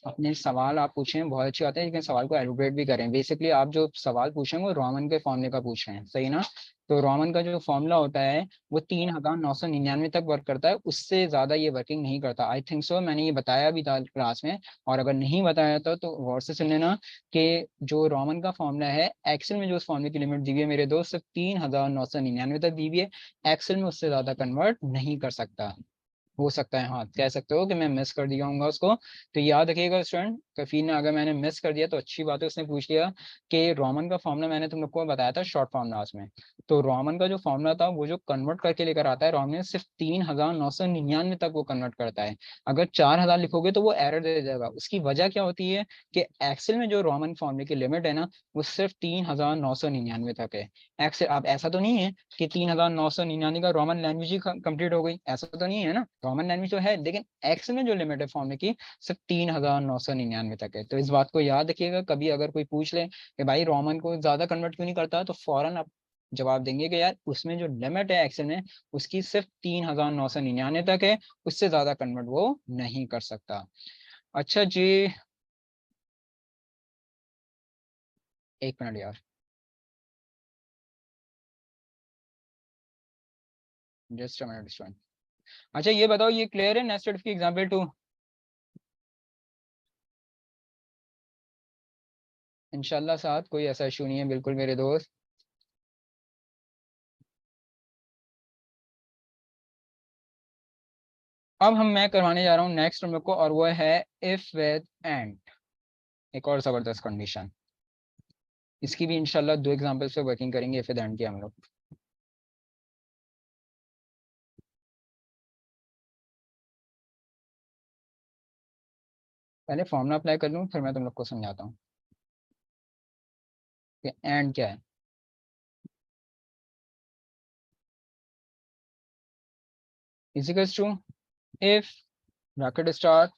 अपने सवाल आप पूछें बहुत अच्छी बात है, लेकिन सवाल को एलुब्रेट भी करें। बेसिकली आप जो सवाल पूछें वो रोमन के फॉर्मूले का पूछ रहे हैं, सही ना। तो रोमन का जो फॉर्मूला होता है वो 3,999 तक वर्क करता है, उससे ज्यादा ये वर्किंग नहीं करता। आई थिंक सो, मैंने ये बताया भी था क्लास में, और अगर नहीं बताया था तो गौर से सुन लेना कि जो रोमन का फॉर्मूला है, एक्सेल में जो उस फॉर्मूले की लिमिट दी हुई है मेरे दोस्त, सिर्फ 3,999 तक दी हुई है। एक्सेल में उससे ज्यादा कन्वर्ट नहीं कर सकता। हो सकता है, हाँ कह सकते हो कि मैं मिस कर दिया हूँ उसको। तो याद रखिएगा स्टूडेंट, कफील ने अगर मैंने मिस कर दिया तो अच्छी बात है, उसने पूछ लिया कि रोमन का फॉर्मूला मैंने तुम लोग को बताया था शॉर्ट फॉर्मूलाज में। तो रोमन का जो फॉर्मूला था वो जो कन्वर्ट करके लेकर आता है रोमन, सिर्फ 3,999 तक वो कन्वर्ट करता है। अगर 4,000 लिखोगे तो वो एरर दे देगा। उसकी वजह क्या होती है कि एक्सेल में जो रोमन फॉर्मूले की लिमिट है ना, वो सिर्फ 3,999 तक है। एक्सेल, अब ऐसा तो नहीं है कि 3,999 का रोमन लैंग्वेज ही कंप्लीट हो गई, ऐसा तो नहीं है ना। रोमन लैंग्वेज तो है, लेकिन एक्सेल में जो लिमिट है फॉर्मूले की, सिर्फ 3,999 तक है। तो इस बात को याद रखिएगा, कभी अगर कोई पूछ ले कि भाई रोमन को ज्यादा कन्वर्ट क्यों नहीं करता, तो फौरन आप जवाब देंगे कि यार उसमें जो लिमिट है एक्सेल में, उसकी सिर्फ 3,999 तक है, उससे ज्यादा कन्वर्ट वो नहीं कर सकता। अच्छा जी, एक मिनट यार, जस्ट अ मिनट स्टूडेंट। अच्छा ये बताओ, ये क्लियर है नेस्टेड की एग्जाम्पल 2। इंशाल्लाह साथ कोई ऐसा इशू नहीं है बिल्कुल मेरे दोस्त। अब मैं करवाने जा रहा हूँ नेक्स्ट टॉपिक को, और वो है इफ विद एंड। एक और जबरदस्त कंडीशन, इसकी भी इंशाल्लाह दो एग्जांपल से वर्किंग करेंगे इफ विद एंड की हम लोग। पहले फॉर्मूला अप्लाई कर लूँ, फिर मैं तुम लोग को समझाता हूँ कि एंड क्या है। Equals to if bracket start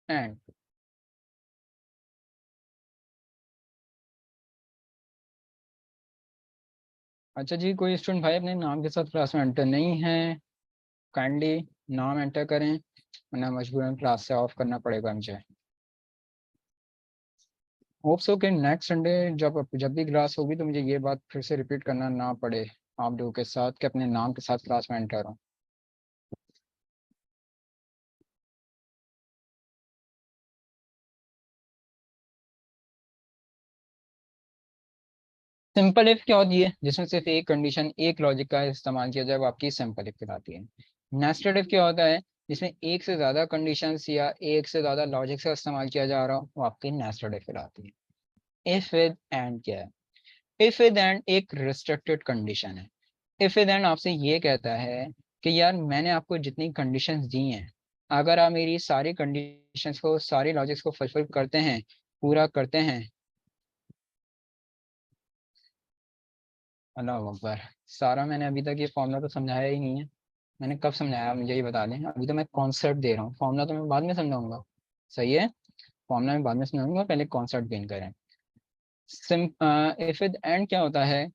end. अच्छा जी, कोई स्टूडेंट भाई अपने नाम के साथ क्लास में एंटर नहीं है, काइंडली नाम एंटर करें, वरना मजबूरन क्लास से ऑफ करना पड़ेगा मुझे। होप सो कि नेक्स्ट संडे जब भी क्लास होगी तो मुझे ये बात फिर से रिपीट करना ना पड़े आप लोगों के साथ कि अपने नाम के साथ क्लास में एंटर हो। सिंपल इफ क्या होती है, जिसमें सिर्फ एक कंडीशन एक लॉजिक का इस्तेमाल किया जाए, वो आपकी सिंपल इफ कहलाती है। नेस्टेड इफ क्या होता है, जिसमें एक से ज्यादा कंडीशंस या एक से ज्यादा लॉजिक का इस्तेमाल किया जा रहा हो, वो आपकी नेस्टेड इफ कहलाती है। इफ विद एंड क्या है, इफ विद एंड एक रिस्ट्रिक्टेड कंडीशन है। इफ विद एंड आपसे ये कहता है कि यार मैंने आपको जितनी कंडीशंस दी हैं, अगर आप मेरी सारी कंडीशंस को, सारी लॉजिक्स को फुलफिल करते हैं, पूरा करते हैं, अल्लाह अकबर। सारा मैंने अभी तक ये फॉर्मूला तो समझाया ही नहीं है। मैंने कब समझाया, मुझे ये बता दें। अभी तो मैं कॉन्सेप्ट दे रहा हूँ, फॉर्मूला तो मैं बाद में समझाऊंगा। सही है, फॉर्मूला मैं बाद में समझाऊंगा, पहले कॉन्सेप्ट गेन करें। सिम इफ इद एंड क्या होता है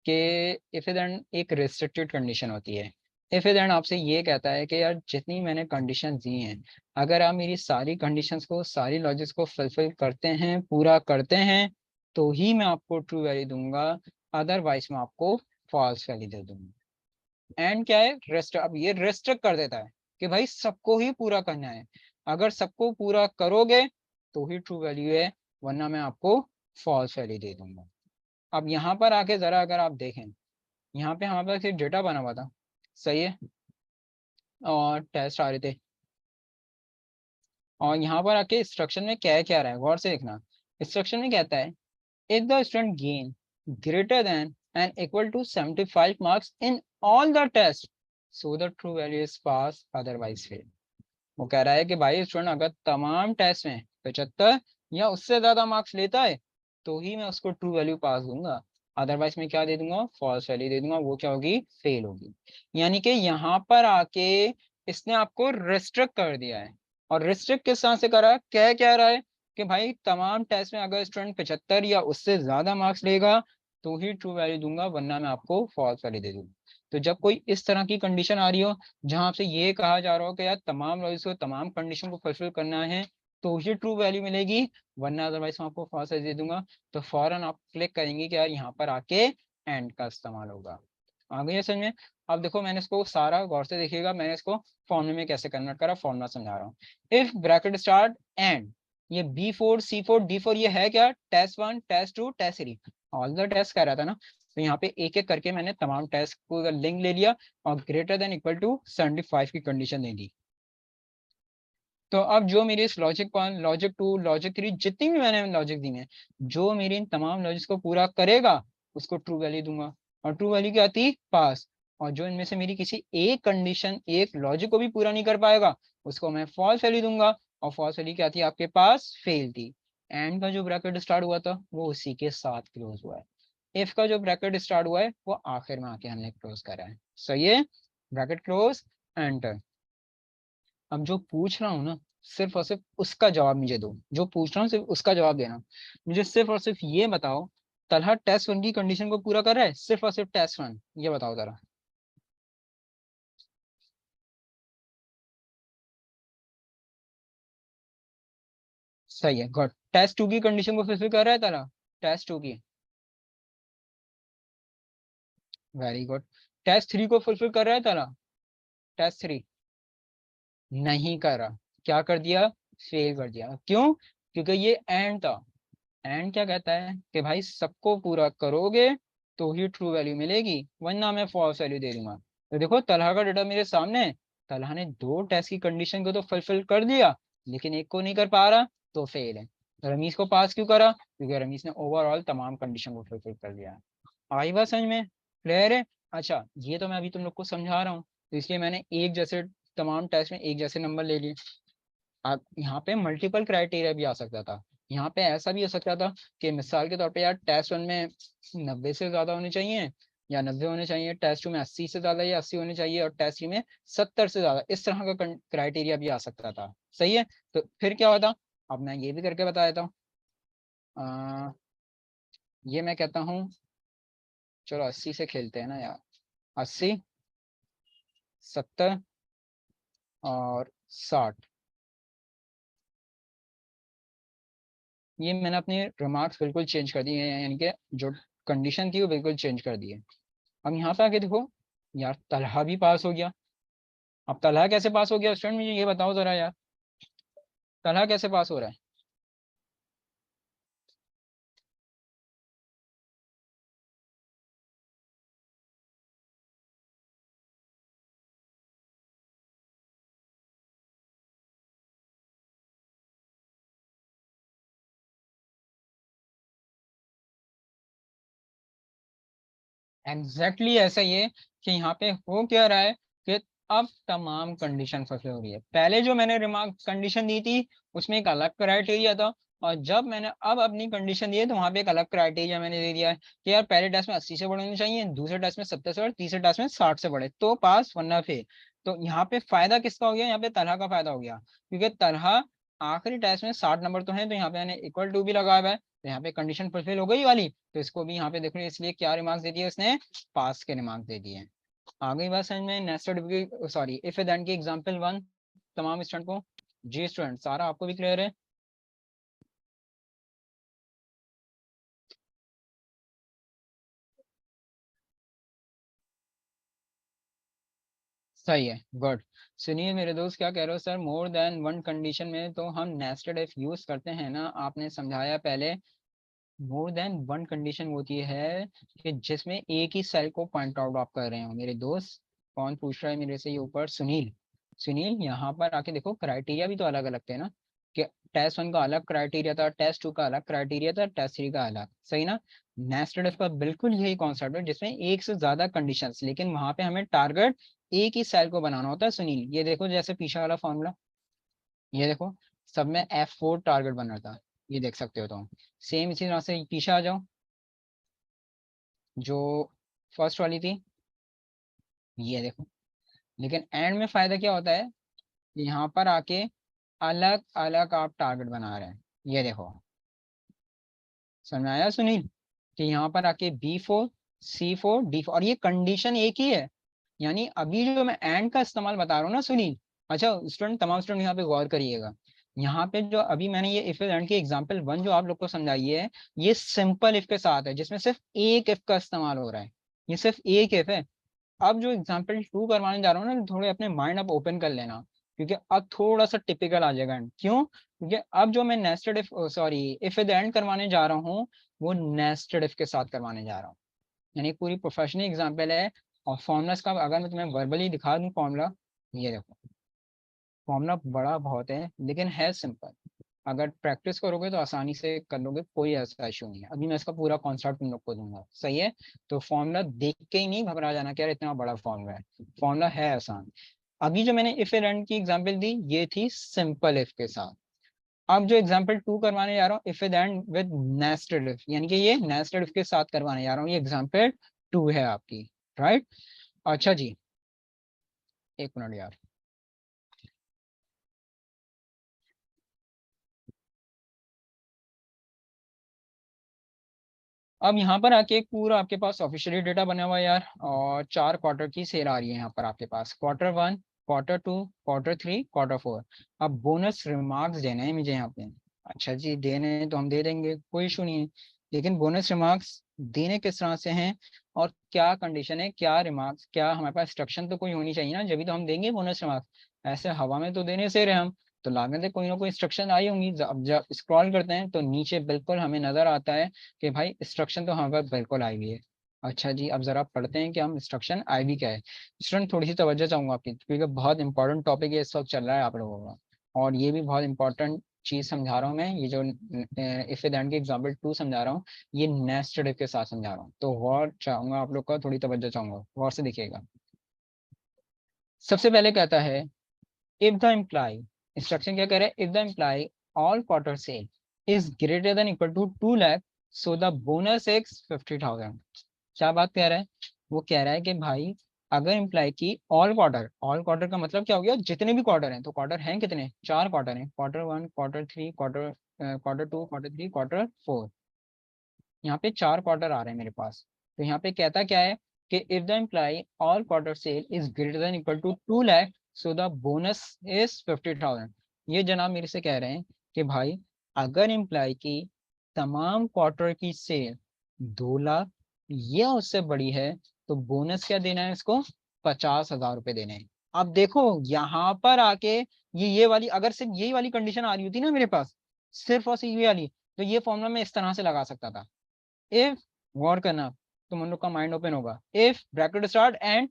कि इफ इद एंड एक रिस्ट्रिक्टेड कंडीशन होती है। इफ इद एंड आपसे ये कहता है कि यार जितनी मैंने कंडीशन दी हैं, अगर आप मेरी सारी कंडीशंस को, सारी लॉजिक्स को फुलफिल करते हैं, पूरा करते हैं, तो ही मैं आपको ट्रू वैल्यू दूंगा, अदरवाइज मैं आपको फॉल्स वैल्यू दे दूंगा। एंड क्या है, रेस्ट। अब ये रेस्ट्रिक्ट कर देता है कि भाई सबको ही पूरा करना है। अगर सबको पूरा करोगे तो ही ट्रू वैल्यू है, वरना मैं आपको फॉल्स वैल्यू दे दूंगा। अब यहाँ पर आके जरा अगर आप देखें, यहाँ पे हमारे पास एक डेटा बना हुआ था। सही है, और टेस्ट आ रहे थे। और यहाँ पर आके इंस्ट्रक्शन में क्या क्या रहा है, गौर से देखना। इंस्ट्रक्शन में कहता है, if the student gain greater than and equal to 75 marks in all the tests, so the true value is pass, otherwise fail। वो कह रहा है कि भाई स्टूडेंट अगर तमाम टेस्ट में 75 या उससे ज्यादा मार्क्स लेता है, तो ही मैं उसको ट्रू वैल्यू पास दूंगा, अदरवाइज मैं क्या दे दूंगा, फॉल्स वैल्यू दे दूंगा। वो क्या होगी, फेल होगी। यानी कि यहाँ पर आके इसने आपको रिस्ट्रिक्ट कर दिया है। और रिस्ट्रिक्ट किस तरह से करा, कह क्या रहा है कि भाई तमाम टेस्ट में अगर स्टूडेंट 75 या उससे ज्यादा मार्क्स लेगा तो ही ट्रू वैल्यू दूंगा, वरना मैं आपको फॉल्स वैल्यू दे दूंगा। तो जब कोई इस तरह की कंडीशन आ रही हो, जहां आपसे ये कहा जा रहा हो कि यार तमाम लॉजिक्स को, तमाम कंडीशन को फुलफिल करना है, तो ही ट्रू वैल्यू मिलेगी, वरना अदरवाइज मैं आपको फॉल्स वैल्यू दे दूंगा, तो फौरन आप क्लिक करेंगे कि यार यहाँ पर आके एंड का इस्तेमाल होगा। आ गई है समझ में। अब देखो मैंने इसको सारा गौर से देखिएगा, मैंने इसको फॉर्मूले में कैसे कन्वर्ट करा, फॉर्मूला समझा रहा हूँ। इफ ब्रैकेट स्टार्ट एंड, ये B4 C4 D4 ये है क्या, test 1 test 2 test 3, all the test कह रहा था ना। तो यहाँ पे एक एक करके मैंने तमाम टेस्ट को लिंक ले लिया और ग्रेटर देन इक्वल टू 75 की कंडीशन दे दी। तो अब जो मेरी इस लॉजिक 1 लॉजिक 2 लॉजिक 3 जितनी भी मैंने लॉजिक दी है, जो मेरी इन तमाम लॉजिक्स को पूरा करेगा उसको ट्रू वैल्यू दूंगा। और ट्रू वैल्यू क्या आती, पास। और जो इनमें से मेरी किसी एक कंडीशन, एक लॉजिक को भी पूरा नहीं कर पाएगा, उसको मैं फॉल्स वैल्यू दूंगा। और फॉल्स वैल्यू क्या थी आपके पास, फेल थी। एंड का जो ब्रैकेट स्टार्ट हुआ था वो उसी के साथ क्लोज हुआ है। इफ का जो ब्रैकेट स्टार्ट हुआ है वो आखिर में आके हमने क्लोज करा है। सही है, ब्रैकेट क्लोज, एंटर। अब जो पूछ रहा हूँ ना, सिर्फ और सिर्फ उसका जवाब मुझे दो। जो पूछ रहा हूँ सिर्फ उसका जवाब देना। मुझे सिर्फ और सिर्फ ये बताओ, तलहा टेस्ट 1 की कंडीशन को पूरा कर रहा है, सिर्फ और सिर्फ टेस्ट 1, ये बताओ जरा। सही है, गुड। टेस्ट 2 की कंडीशन को फुलफिल कर रहा है तलहा, टेस्ट 2 की। Very good. टेस्ट 3 को फुलफिल कर रहा है तलहा, टेस्ट 3 नहीं कर रहा। क्या कर दिया, फेल कर दिया। क्यों, क्योंकि ये एंड था। एंड क्या कहता है कि भाई सबको पूरा करोगे तो ही ट्रू वैल्यू मिलेगी, वरना मैं फॉल्स वैल्यू दे दूंगा। तो देखो तलहा का डेटा मेरे सामने है। तलहा ने दो टेस्ट की कंडीशन को तो फुलफिल कर दिया, लेकिन एक को नहीं कर पा रहा, तो फेल है। रमीज को पास क्यों करा, क्योंकि रमीज ने ओवरऑल तमाम कंडीशन को फुलफिल कर दिया। आई बात समझ में, क्लियर है। अच्छा, ये तो मैं अभी तुम लोग को समझा रहा हूँ, तो इसलिए मैंने एक जैसे तमाम टेस्ट में एक जैसे नंबर ले लिए। आप यहाँ पे मल्टीपल क्राइटेरिया भी आ सकता था। यहाँ पे ऐसा भी हो सकता था कि मिसाल के तौर पे यार टेस्ट 1 में 90 से ज्यादा होने चाहिए, या 90 होने चाहिए, टेस्ट 2 में 80 से ज्यादा या 80 होने चाहिए, और टेस्ट 3 में 70 से ज्यादा, इस तरह का क्राइटेरिया भी आ सकता था। सही है, तो फिर क्या होता, अब मैं ये भी करके बता देता हूँ। ये मैं कहता हूँ, चलो 80 से खेलते हैं ना यार। 80, 70 और 60, ये मैंने अपनी रिमार्क्स बिल्कुल चेंज कर दिए हैं, यानी कि जो कंडीशन थी वो बिल्कुल चेंज कर दी है। अब यहाँ पे आके देखो, यार तलहा भी पास हो गया। अब तलहा कैसे पास हो गया स्टूडेंट, मुझे ये बताओ जरा यार, तलहा कैसे पास हो रहा है। एग्जैक्टली ऐसा ही है कि यहाँ पे हो क्या रहा है कि अब तमाम कंडीशन फंसे हो रही है। पहले जो मैंने रिमार्क कंडीशन दी थी उसमें एक अलग क्राइटेरिया था, और जब मैंने अब अपनी कंडीशन दी है तो वहां पे एक अलग क्राइटेरिया मैंने दे दिया है कि यार पहले टेस्ट में 80 से बड़े होने चाहिए, दूसरे टेस्ट में 70 से बड़े, तीसरे टेस्ट में 60 से बड़े, तो पास वरना फेल। तो यहाँ पे फायदा किसका हो गया, यहाँ पे तलहा का फायदा हो गया, क्योंकि तलहा आखिरी टेस्ट में 60 नंबर तो है, तो यहाँ पे मैंने इक्वल टू भी लगाया हुआ है, तो यहाँ पे कंडीशन फुलफिल हो गई वाली, तो इसको भी यहाँ पे देखो, इसलिए क्या रिमार्क्स दे दिए उसने, पास के रिमार्क्स दे दिए। आगे बात समझ में, नेस्टेड सॉरी इफ देन की एग्जांपल 1 तमाम स्टूडेंट को। जी स्टूडेंट, सारा आपको भी क्लियर है? सही है, गुड। सुनिए मेरे दोस्त, क्या कह रहे हो sir, more than one condition में तो हम नेस्टेड इफ यूज करते हैं ना, आपने समझाया पहले। मोर देन वन कंडीशन होती है कि जिसमें एक ही सेल को पॉइंट आउट आप कर रहे हो मेरे दोस्त। कौन पूछ रहा है मेरे से ये ऊपर, सुनील। सुनील यहाँ पर आके देखो, क्राइटेरिया भी तो अलग अलग थे ना, कि टेस्ट 1 का अलग क्राइटेरिया था, टेस्ट 2 का अलग क्राइटेरिया था, टेस्ट 3 का अलग, सही ना। नेस्टेड इफ का बिल्कुल यही कॉन्सेप्ट है, जिसमें एक से ज्यादा कंडीशंस, लेकिन वहां पे हमें टारगेट एक ही सेल को बनाना होता है। सुनील ये देखो, जैसे पीछे वाला फॉर्मूला, ये देखो, सब में F4 टारगेट बन रहा था, ये देख सकते हो। तो सेम इसी तरह से पीछे आ जाओ, जो फर्स्ट वाली थी, ये देखो। लेकिन एंड में फायदा क्या होता है, यहाँ पर आके अलग अलग आप टारगेट बना रहे हैं, ये देखो। समझ में आया सुनील, कि यहाँ पर आके B4 C4 D4, और ये कंडीशन एक ही है। यानी अभी जो मैं एंड का इस्तेमाल बता रहा हूँ ना सुनील, अच्छा स्टूडेंट, तमाम स्टूडेंट यहाँ पे गौर करिएगा। यहाँ पे जो अभी मैंने ये इफ एंड की एग्जांपल 1 जो आप लोग को समझाई है, ये सिंपल इफ के साथ है, जिसमें सिर्फ एक इफ का इस्तेमाल हो रहा है, ये सिर्फ एक इफ है। अब जो एग्जाम्पल 2 करवाने जा रहा हूँ ना, थोड़े अपने माइंड अब ओपन कर लेना, क्योंकि अब थोड़ा सा टिपिकल आ जाएगा। क्यों? क्योंकि अब जो मैं nested if sorry if at the end करवाने जा रहा हूँ, वो नेस्टेड इफ के साथ करवाने जा रहा हूँ। यानी पूरी प्रोफेशनल एग्जाम्पल है। और फॉर्मूलाज का अगर मैं तुम्हें वर्बली दिखा दूँ फॉर्मूला, ये देखो, फॉर्मूला बड़ा बहुत है लेकिन है सिंपल। अगर प्रैक्टिस करोगे तो आसानी से कर लोगे, कोई ऐसा इशू नहीं है। अभी मैं इसका पूरा कॉन्सेप्ट तुम लोग को दूंगा, सही है। तो फॉर्मूला देख के ही नहीं घबरा जाना कि यार इतना बड़ा फॉर्मूला है, फॉर्मूला है आसान। अभी जो मैंने इफ एंड की एग्जांपल दी, ये थी सिंपल इफ के साथ। अब जो एग्जांपल 2 करवाने जा रहा हूँ, if and with nested if, यानी कि ये नेस्टेड इफ के साथ करवाने जा रहा हूँ, ये एग्जांपल 2 है आपकी, राइट। अच्छा जी, एक मिनट यार। अब यहाँ पर आके एक पूरा आपके पास ऑफिशियली डेटा बना हुआ है यार, और 4 क्वार्टर की सेल आ रही है यहाँ पर आपके पास, Q1, Q2, Q3, Q4। अब बोनस रिमार्क्स देने हैं मुझे यहाँ पे। अच्छा जी, देने हैं तो हम दे देंगे, कोई इशू नहीं है। लेकिन बोनस रिमार्क्स देने किस तरह से हैं, और क्या कंडीशन है, क्या रिमार्क्स, क्या हमारे पास इंस्ट्रक्शन तो कोई होनी चाहिए ना, जब भी तो हम देंगे बोनस रिमार्क्स। ऐसे हवा में तो देने से रहे हम, तो लागत है कोई ना कोई इंस्ट्रक्शन आई होंगी। अब जब स्क्रॉल करते हैं तो नीचे बिल्कुल हमें नजर आता है कि भाई इंस्ट्रक्शन तो हमारे पास बिल्कुल आई हुई है। अच्छा जी, अब जरा पढ़ते हैं कि हम इंस्ट्रक्शन आई भी क्या है। स्टूडेंट थोड़ी सी तवज्जो चाहूंगा आपकी, क्योंकि बहुत इंपॉर्टेंट टॉपिक है इस वक्त चल रहा है आप लोगों का, और ये भी बहुत इंपॉर्टेंट चीज समझा रहा हूँ मैं, ये जो इफ एंड के एग्जाम्पल 2 समझा रहा हूँ, ये नेस्टेड इफ के साथ समझा रहा हूँ, तो गौर चाहूंगा आप लोग का, थोड़ी तवज्जो चाहूंगा, गौर से देखिएगा। सबसे पहले कहता है, इफ द इम्प्लाई, इंस्ट्रक्शन क्या कह रहा है, if the employee all quarter sale is greater than equal to 2 lakh, so the bonus is 50,000। क्या बात कह रहा है, वो कह रहा है कि भाई अगर इम्प्लाई की ऑल क्वार्टर का मतलब क्या हो गया, जितने भी क्वार्टर हैं, तो क्वार्टर हैं कितने, 4 क्वार्टर हैं, Q1, Q3, Q2, Q3, Q4। यहाँ पे 4 क्वार्टर आ रहे हैं मेरे पास। तो यहाँ पे कहता क्या है कि if the employee all quarter sale is greater than equal to 2 lakh, so the bonus is 50,000। ये जनाब मेरे से कह रहे हैं कि भाई अगर इम्प्लाई की तमाम क्वार्टर की सेल 2 लाख या उससे बड़ी है, तो बोनस क्या देना है इसको, 50,000 रुपये देने हैं। अब देखो यहाँ पर आके ये वाली, अगर सिर्फ यही वाली कंडीशन आ रही होती ना मेरे पास, सिर्फ और सिर्फ ये वाली, तो ये फॉर्मूला मैं इस तरह से लगा सकता था। इफ, गौर करना, तो हम लोग का माइंड ओपन होगा, if bracket start and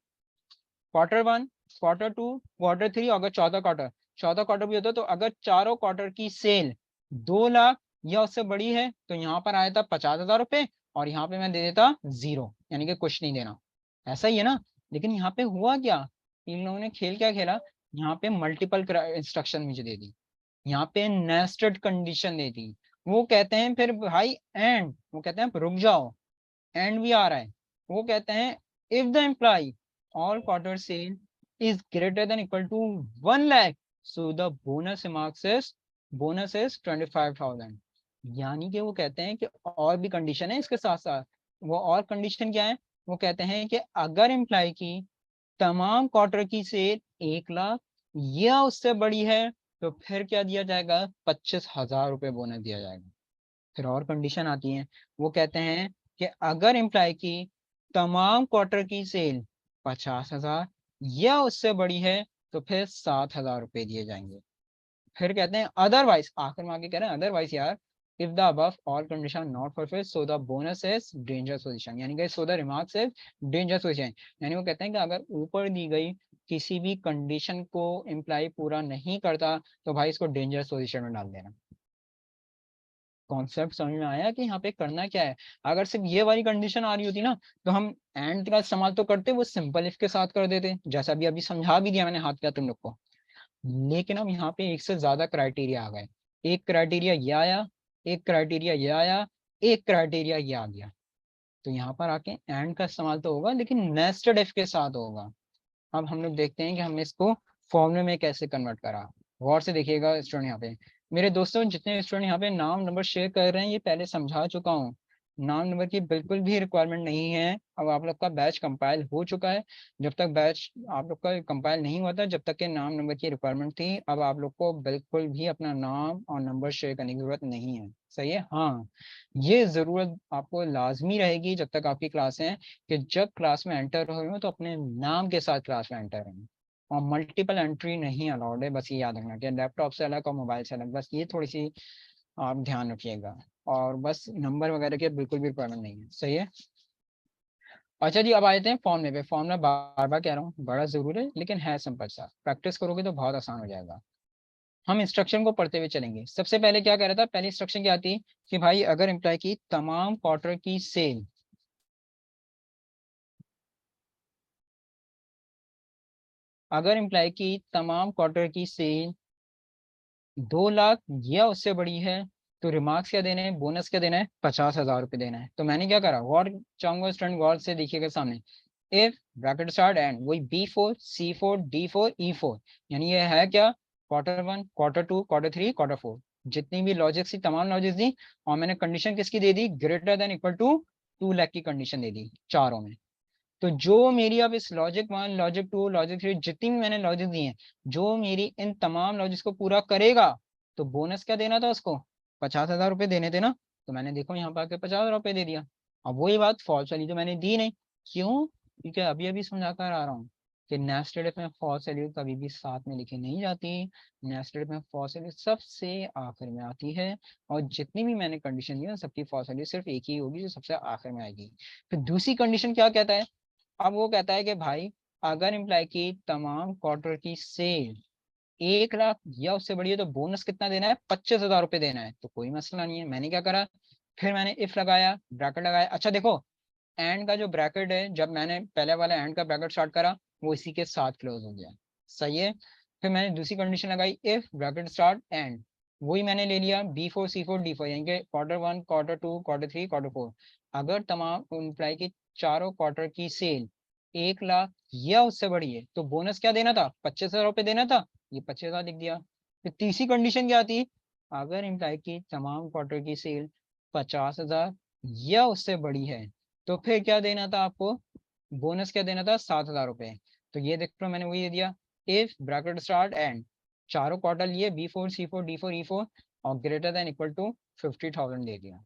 Q1, Q2, Q3, अगर चौथा क्वार्टर भी होता, तो अगर चारों क्वार्टर की सेल 2 लाख या उससे बड़ी है, तो यहाँ पर आया था 50,000 रुपये, और यहाँ पे मैं दे देता 0, यानी कि कुछ नहीं देना। ऐसा ही है ना। लेकिन यहाँ पे हुआ क्या, इन लोगों ने खेल क्या खेला, यहाँ पे मल्टीपल इंस्ट्रक्शन मुझे दे दी, यहाँ पे नेस्टेड कंडीशन दे दी, वो कहते हैं फिर भाई एंड, वो कहते हैं रुक जाओ, एंड भी आ रहा है। वो कहते हैं if the employ all quarter sale is greater than equal to 1 lakh, so the bonus is 25,000। यानी कि वो कहते हैं कि और भी कंडीशन है इसके साथ साथ। वो और कंडीशन क्या है? वो कहते हैं कि अगर एम्प्लॉय की तमाम क्वार्टर की सेल 1 लाख या उससे बड़ी है, तो फिर क्या दिया जाएगा? 25,000 रुपये बोनस दिया जाएगा। फिर और कंडीशन आती है। वो कहते हैं कि अगर एम्प्लॉय की तमाम क्वार्टर की सेल 50,000 या उससे बड़ी है, तो फिर 7,000 रुपये दिए जाएंगे। फिर कहते हैं अदरवाइज, आखिर में आके कह रहे हैं अदरवाइज यार, if the above all condition not fulfilled so the bonus is dangerous position, यानी कि सो the remarks is dangerous position. यानी वो कहते हैं कि अगर ऊपर दी गई किसी भी कंडीशन को एम्प्लॉय पूरा नहीं करता, तो भाई इसको डेंजरस पोजीशन में डाल देना। कॉन्सेप्ट समझ में आया कि यहाँ पे करना क्या है? अगर सिर्फ ये वाली कंडीशन आ रही होती ना, तो हम एंड का इस्तेमाल तो करते, वो सिंपल इफ के साथ कर देते, जैसा भी अभी समझा भी दिया मैंने हाथ किया तुम लोग को। लेकिन अब यहाँ पे एक से ज्यादा क्राइटेरिया आ गए। एक क्राइटेरिया ये आया, एक क्राइटेरिया ये आया, एक क्राइटेरिया ये आ गया। तो यहाँ पर आके एंड का इस्तेमाल तो होगा, लेकिन नेस्टेड इफ के साथ होगा। अब हम लोग देखते हैं कि हमने इसको फॉर्मूले में कैसे कन्वर्ट करा। गौर से देखिएगा स्टूडेंट, यहाँ पे मेरे दोस्तों जितने स्टूडेंट यहाँ पे नाम नंबर शेयर कर रहे हैं, ये पहले समझा चुका हूँ। नाम नंबर की बिल्कुल भी रिक्वायरमेंट नहीं है। अब आप लोग का बैच कंपाइल हो चुका है। जब तक बैच आप लोग का कंपाइल नहीं हुआ था, जब तक के नाम नंबर की रिक्वायरमेंट थी। अब आप लोग को बिल्कुल भी अपना नाम और नंबर शेयर करने की जरूरत नहीं है। सही है? हाँ, ये जरूरत आपको लाजमी रहेगी जब तक आपकी क्लास है, कि जब क्लास में एंटर हो रहे हो तो अपने नाम के साथ क्लास में एंटर हो। और मल्टीपल एंट्री नहीं अलाउड है, बस ये याद रखना कि लैपटॉप से अलग और मोबाइल से अलग, बस ये थोड़ी सी आप ध्यान रखिएगा। और बस नंबर वगैरह के बिल्कुल भी प्रॉब्लम नहीं है। सही है? अच्छा जी, अब आए थे फॉर्मूले पे। फॉर्मूला बार बार कह रहा हूँ, बड़ा जरूर है लेकिन है सिंपल सा, प्रैक्टिस करोगे तो बहुत आसान हो जाएगा। हम इंस्ट्रक्शन को पढ़ते हुए चलेंगे। सबसे पहले क्या कह रहा था? पहली इंस्ट्रक्शन क्या थी? कि भाई अगर एम्प्लॉय की तमाम क्वार्टर की सेल, अगर एम्प्लॉय की तमाम क्वार्टर की सेल 2 लाख या उससे बड़ी है, तो रिमार्क्स क्या देने हैं? बोनस क्या देना है? 50,000 रुपये देना है। तो मैंने क्या करा, गौर चाहूंगा स्टूडेंट, गौर से देखिएगा सामने। इफ ब्रैकेट स्टार्ट एंड वही B4 C4 D4 E4, यानी ये है क्या? Q1 Q2 Q3 Q4, जितनी भी लॉजिक थी तमाम लॉजिक दी। और मैंने कंडीशन किसकी दे दी? Greater than equal to 2 lakh की कंडीशन दे दी चारों में। तो जो मेरी अब इस लॉजिक 1 लॉजिक 2 लॉजिक 3 जितनी भी मैंने लॉजिक दी हैं, जो मेरी इन तमाम लॉजिक्स को पूरा करेगा, तो बोनस क्या देना था उसको? 50,000 रुपये देने थे ना। तो मैंने देखो यहाँ पर आके 50,000 रुपये दे दिया। अब वही बात फॉल्स वाली तो मैंने दी नहीं। क्यों? क्योंकि अभी अभी समझा कर आ रहा हूँ कि नेस्टेड इफ में फॉल्स वैल्यू कभी भी साथ में लिखी नहीं जाती। नेस्टेड इफ में फॉल्स वैल्यू सबसे आखिर में आती है। और जितनी भी मैंने कंडीशन दी है सबकी फॉल्स वैल्यू सिर्फ एक ही होगी, जो सबसे आखिर में आएगी। फिर दूसरी कंडीशन क्या कहता है? अब वो कहता है कि भाई अगर एम्प्लॉय की तमाम क्वार्टर की सेल 1 लाख या उससे बड़ी है, तो बोनस कितना देना है? 25,000 रुपये देना है। तो कोई मसला नहीं है। मैंने क्या करा? फिर मैंने इफ लगाया, ब्रैकेट लगाया। अच्छा देखो, एंड का जो ब्रैकेट है, जब मैंने पहले वाला एंड का ब्रैकेट स्टार्ट करा, वो इसी के साथ क्लोज हो गया। सही है? फिर मैंने दूसरी कंडीशन लगाई, इफ ब्रैकेट स्टार्ट एंड, वही मैंने ले लिया B4 C4 D4, यानी कि Q1 Q2 Q3 Q4। अगर तमाम एम्प्लॉय की चारों क्वार्टर की सेल 1 लाख या उससे बड़ी है, तो बोनस क्या देना था? 25,000 रुपये देना था। ये 25,000 लिख दिया। फिर तीसरी कंडीशन क्या थी? अगर एम्प्लॉय की तमाम क्वार्टर की सेल 50,000 या उससे बड़ी है, तो फिर क्या देना था आपको? बोनस क्या देना था? 7,000 रुपये। तो ये देख लो, मैंने वही दे दिया, इफ ब्रैकेट स्टार्ट एंड, चारों क्वार्टर लिए B4 C4 D4 E4, और ग्रेटर देन इक्वल टू 50,000 दे दिया।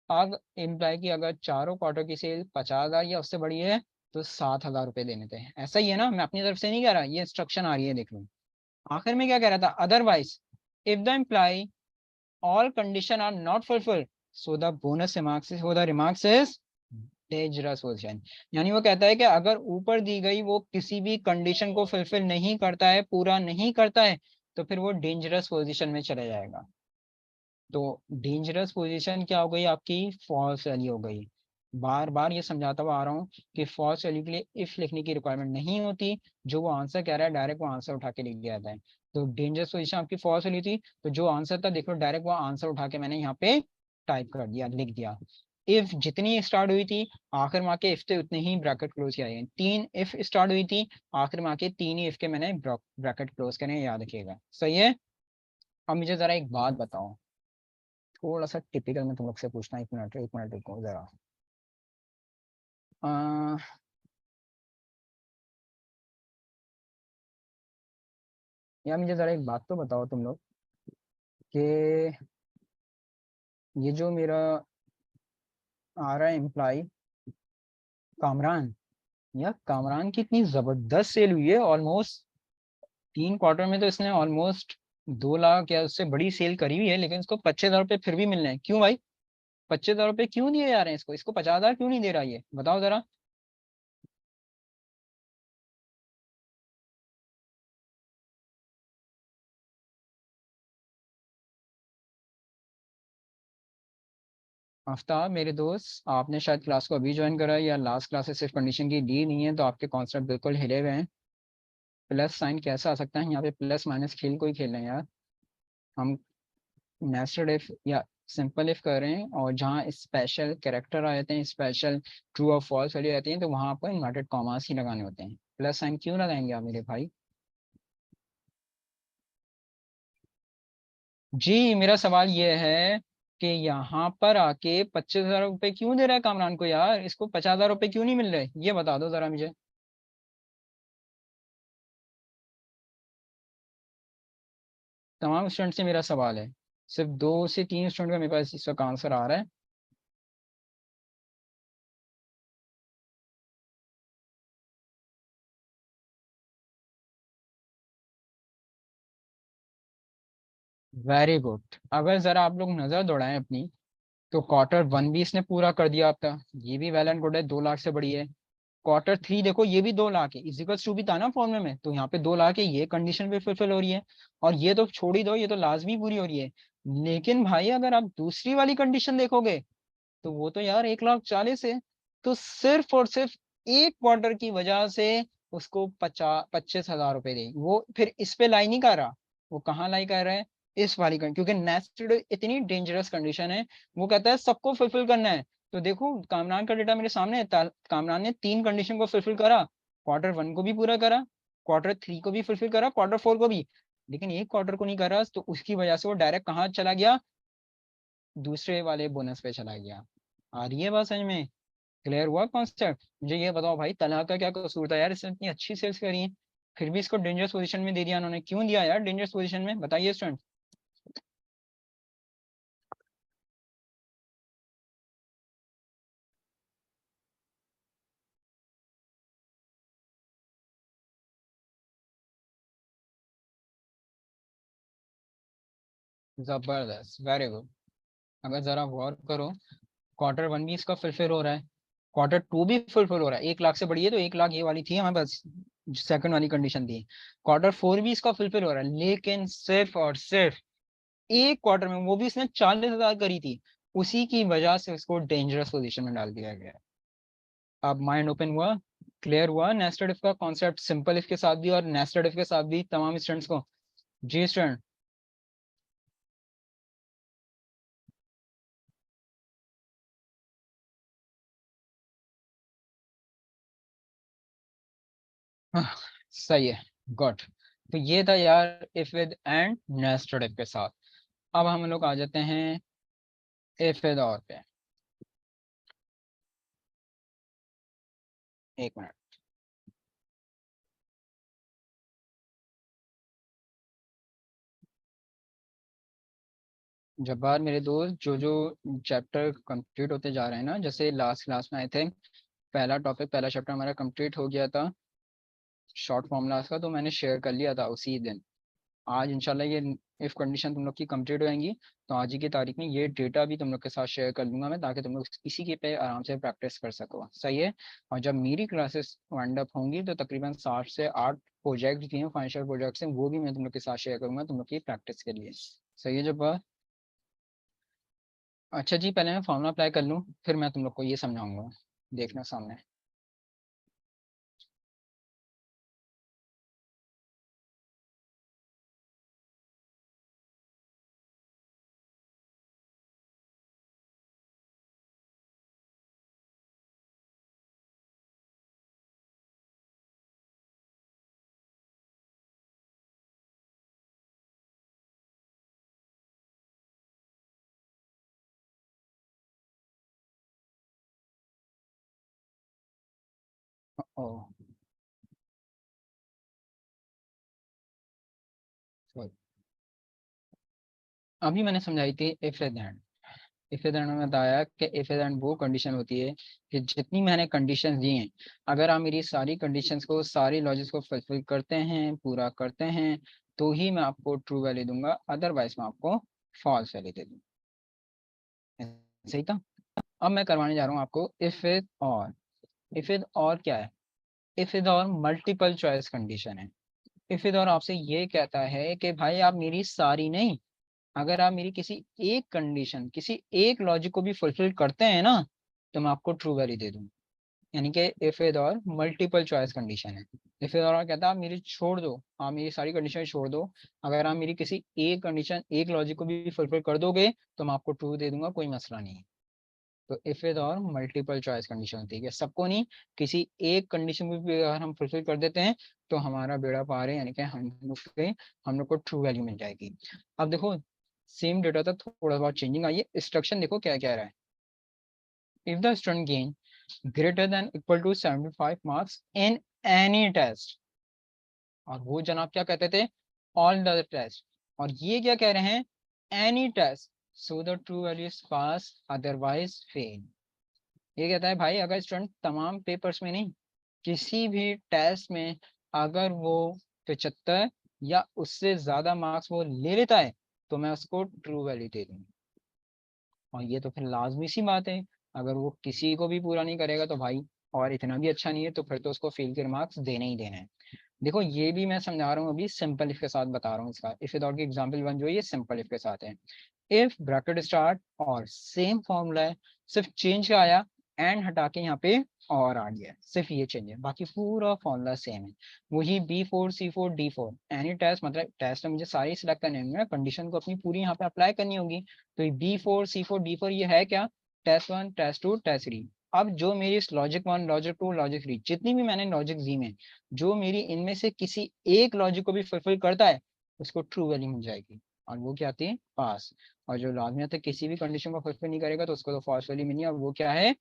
अब इम्प्लाई की अगर चारों क्वार्टर की सेल 50,000 या उससे बड़ी है, तो 7,000 रुपये देने थे। ऐसा ही है ना? मैं अपनी तरफ से नहीं कह रहा, ये इंस्ट्रक्शन आ रही है, देख लो। आखिर में क्या कह रहा था? Otherwise if the employ all condition are not fulfilled, so the bonus remarks is, so the remarks is dangerous position। यानी वो कहता है कि अगर ऊपर दी गई वो किसी भी कंडीशन को फुलफिल नहीं करता है, पूरा नहीं करता है, तो फिर वो डेंजरस पोजीशन में चला जाएगा। तो डेंजरस पोजीशन क्या हो गई आपकी? फॉल्स वैल्यू हो गई। बार बार ये समझाता हुआ आ रहा हूँ कि फॉल्स वैल्यू के लिए इफ लिखने की रिक्वायरमेंट नहीं होती। जो वो आंसर कह रहा है डायरेक्ट वो आंसर उठा के लिख दिया जाता है। तो डेंजरस पोजीशन आपकी फॉल्स वाली थी, तो जो आंसर था देखो डायरेक्ट वो आंसर उठा के मैंने यहाँ पे टाइप कर दिया, लिख दिया। इफ जितनी स्टार्ट हुई थी आखिर में आके इफ थे उतने ही ब्रैकेट क्लोज किया है, 3 इफ स्टार्ट हुई थी आखिर में आके 3 ही इफ के मैंने ब्रैकेट क्लोज करने, याद रखिएगा, सही है। अब मुझे जरा एक बात बताओ, थोड़ा सा टिपिकल मैं तुम लोग से पूछना, एक मिनट रुको जरा। अह, यार मुझे जरा एक बात तो बताओ तुम लोग कि ये जो मेरा आ रहा है एम्प्लॉय कामरान, यार कामरान की इतनी जबरदस्त सेल हुई है, ऑलमोस्ट 3 क्वार्टर में तो इसने ऑलमोस्ट 2 लाख या उससे बड़ी सेल करी हुई है, लेकिन इसको 25,000 रुपये फिर भी मिल रहे हैं, क्यों भाई? 25,000 रुपये क्यों दिए जा रहे हैं इसको? 50,000 क्यों नहीं दे रहा, ये बताओ जरा। आफ्ताब मेरे दोस्त, आपने शायद क्लास को अभी ज्वाइन करा है या लास्ट क्लास से सिर्फ कंडीशन की डी नहीं है, तो आपके कॉन्सेप्ट बिल्कुल हिले हुए हैं। प्लस साइन कैसा आ सकता है यहाँ पे? प्लस माइनस खेल कोई खेल रहे हैं यार हम। नेस्टेड इफ या सिंपल इफ कर रहे हैं, और जहाँ स्पेशल कैरेक्टर आ जाते हैं, स्पेशल ट्रू और फॉल्स वैल्यू आती हैं, तो वहाँ आपको इन्वर्टेड कॉमास ही लगाने होते हैं। प्लस साइन क्यों लगाएंगे आप मेरे भाई? जी मेरा सवाल ये है कि यहाँ पर आके 25,000 रुपये क्यों दे रहा है कामरान को यार, इसको 50,000 रुपये क्यों नहीं मिल रहे, ये बता दो जरा मुझे। तमाम स्टूडेंट से मेरा सवाल है, सिर्फ 2 से 3 स्टूडेंट का मेरे पास इस वक्त आंसर आ रहा है। Very good. अगर जरा आप लोग नजर दौड़ाएं अपनी, तो क्वार्टर 1 भी इसने पूरा कर दिया आपका, ये भी वेल एंड गुड है, 2 लाख से बड़ी है। क्वार्टर 3 देखो ये भी 2 लाख है, इजिकल्स टू भी था ना फॉर्मूले में, तो यहाँ पे 2 लाख है, ये कंडीशन भी फुलफिल हो रही है। और ये तो छोड़ ही दो, ये तो लाजमी पूरी हो रही है। लेकिन भाई अगर आप दूसरी वाली कंडीशन देखोगे, तो वो तो यार 1,40,000 है। तो सिर्फ और सिर्फ एक क्वार्टर की वजह से उसको 25,000 रुपए दे, वो फिर इस पे लाई नहीं कर रहा। वो कहाँ लाई कर रहा है? इस वाली क्योंकि नेस्टेड इतनी डेंजरस कंडीशन है, वो कहता है सबको फुलफिल करना है। तो देखो कामरान का डेटा मेरे सामने है, कामरान ने 3 कंडीशन को फुलफिल करा, क्वार्टर 1 को भी पूरा करा, क्वार्टर 3 को भी फुलफिल करा, क्वार्टर 4 को भी। लेकिन एक क्वार्टर को नहीं करा, तो उसकी वजह से वो डायरेक्ट कहाँ चला गया? दूसरे वाले बोनस पे चला गया। आ रही है बात समझ में? क्लियर हुआ कॉन्सेप्ट? मुझे ये बताओ भाई, तलहा का क्या कसूर था यार, इसने इतनी अच्छी सेल्स करी है, फिर भी इसको डेंजरस पोजीशन में दे दिया उन्होंने, क्यों दिया यार डेंजरस पोजीशन में, बताइए स्टूडेंट। जबरदस्त, वेरी गुड। अगर जरा गौर करो, क्वार्टर 1 भी इसका फुलफिल हो रहा है, क्वार्टर 2 भी फुलफिल हो रहा है, 1 लाख से बढ़ी है, तो 1 लाख ये वाली थी हमारे पास, सेकंड वाली कंडीशन थी। क्वार्टर 4 भी इसका फुलफिल हो रहा है, लेकिन सिर्फ और सिर्फ एक क्वार्टर में, वो भी इसने 40,000 करी थी, उसी की वजह से उसको डेंजरस पोजीशन में डाल दिया गया है। अब माइंड ओपन हुआ, क्लियर हुआ नेस्टेड इफ का कॉन्सेप्ट, सिंपल इफ के साथ भी और नेस्टेड इफ के साथ भी तमाम स्टूडेंट्स को? जी स्टूडेंट। सही है, गुड। तो ये था यार if with and nested if के साथ। अब हम लोग आ जाते हैं इफ विद और पे। एक मिनट। जब्बार मेरे दोस्त, जो जो चैप्टर कंप्लीट होते जा रहे हैं ना, जैसे लास्ट क्लास में आए थे, पहला टॉपिक पहला चैप्टर हमारा कंप्लीट हो गया था शॉर्ट फॉर्मूलाज का, तो मैंने शेयर कर लिया था उसी दिन। आज इंशाल्लाह ये इफ कंडीशन तुम लोग की कंप्लीट हो जाएंगी, तो आज ही की तारीख में ये डेटा भी तुम लोग के साथ शेयर कर दूंगा मैं, ताकि तुम लोग इसी के पे आराम से प्रैक्टिस कर सको, सही है। और जब मेरी क्लासेस वाइंड अप होंगी, तो तकरीबन 7 से 8 प्रोजेक्ट जो हैं, फाइनेंशियल प्रोजेक्ट्स हैं, वो भी मैं तुम लोग के साथ शेयर करूंगा तुम लोग की प्रैक्टिस के लिए, सही है। जब बात, अच्छा जी, पहले मैं फॉर्मूला अप्लाई कर लूँ, फिर मैं तुम लोग को ये समझाऊंगा, देखना सामने। ओ sorry। अभी मैंने समझाई थी इफ एंड। इफ एंड में बताया कि इफ एंड वो कंडीशन होती है कि जितनी मैंने कंडीशंस दी हैं, अगर आप मेरी सारी कंडीशंस को, सारी लॉजिक्स को फुलफिल करते हैं, पूरा करते हैं, तो ही मैं आपको ट्रू वैल्यू दूंगा, अदरवाइज मैं आपको फॉल्स वैल्यू दे दूंगा। सही था। अब मैं करवाने जा रहा हूँ आपको इफ इज और। इफ इज और क्या है? इफ इज और मल्टीपल चॉइस कंडीशन है। इफ इज और आपसे ये कहता है कि भाई आप मेरी सारी नहीं, अगर आप मेरी किसी एक कंडीशन, किसी एक लॉजिक को भी फुलफिल करते हैं ना, तो मैं आपको ट्रू वैल्यू दे दूँ। यानी कि इफ इज और मल्टीपल चॉइस कंडीशन है। इफ इज और कहता है आप मेरी छोड़ दो, आप मेरी सारी कंडीशन छोड़ दो, अगर आप मेरी किसी एक कंडीशन, एक लॉजिक को भी फुलफिल कर दोगे, तो मैं आपको ट्रू दे दूंगा, कोई मसला नहीं है। तो इफ इज और मल्टीपल चॉइस कंडीशन होती है, सबको नहीं, किसी एक कंडीशन को भी अगर हम फुलफिल कर देते हैं, तो हमारा बेड़ा पार है, यानी कि हम लोग को ट्रू वैल्यू मिल जाएगी। अब देखो, सेम डेटा था, थोड़ा बहुत चेंजिंग आई है। इंस्ट्रक्शन देखो क्या कह रहा है। If the student gain greater than equal to 75 marks in any test, और वो जनाब क्या कहते थे? All the test. और ये क्या कह रहे हैं? Any test, so the true value is pass, otherwise fail. ये कहता है भाई अगर स्टूडेंट तमाम पेपर्स में नहीं, किसी भी टेस्ट में अगर वो 75 या उससे ज्यादा मार्क्स वो ले लेता है, तो मैं उसको ट्रू वैल्यू दे दूंगा। और ये तो फिर लाजमी सी बात है, अगर वो किसी को भी पूरा नहीं करेगा तो भाई, और इतना भी अच्छा नहीं है, तो फिर तो उसको फेल के मार्क्स देने ही देने हैं। देखो ये भी मैं समझा रहा हूँ, अभी सिंपल इफ के साथ बता रहा हूँ इसका। इफ विदाउट की एग्जांपल वन जो है ये सिंपल इफ के साथ है। इफ ब्रैकेट स्टार्ट और सेम फॉर्मूला है, सिर्फ चेंज क्या आया, एंड हटा के यहाँ पे और आ गया, सिर्फ ये चेंज है, बाकी पूरा फॉर्मूला सेम है। वही B4 C4 D4 any test, मतलब टेस्ट में मुझे सारी सिलेक्ट करने होंगे ना, कंडीशन को अपनी पूरी यहाँ पे अप्लाई करनी होगी। तो ये B4 C4 D4 ये है क्या? Test one, test two, test three. अब जो मेरी इस logic one, logic two, logic three, जितनी भी मैंने लॉजिक दी में, जो मेरी इनमें से किसी एक लॉजिक को भी फुलफिल करता है, उसको ट्रू वैल्यू मिल जाएगी, और वो क्या आती है? पास। और जो लाजमियत है किसी भी कंडीशन को फुलफिल नहीं करेगा, तो उसको तो फॉल्स वैल्यू मिली, और वो क्या है?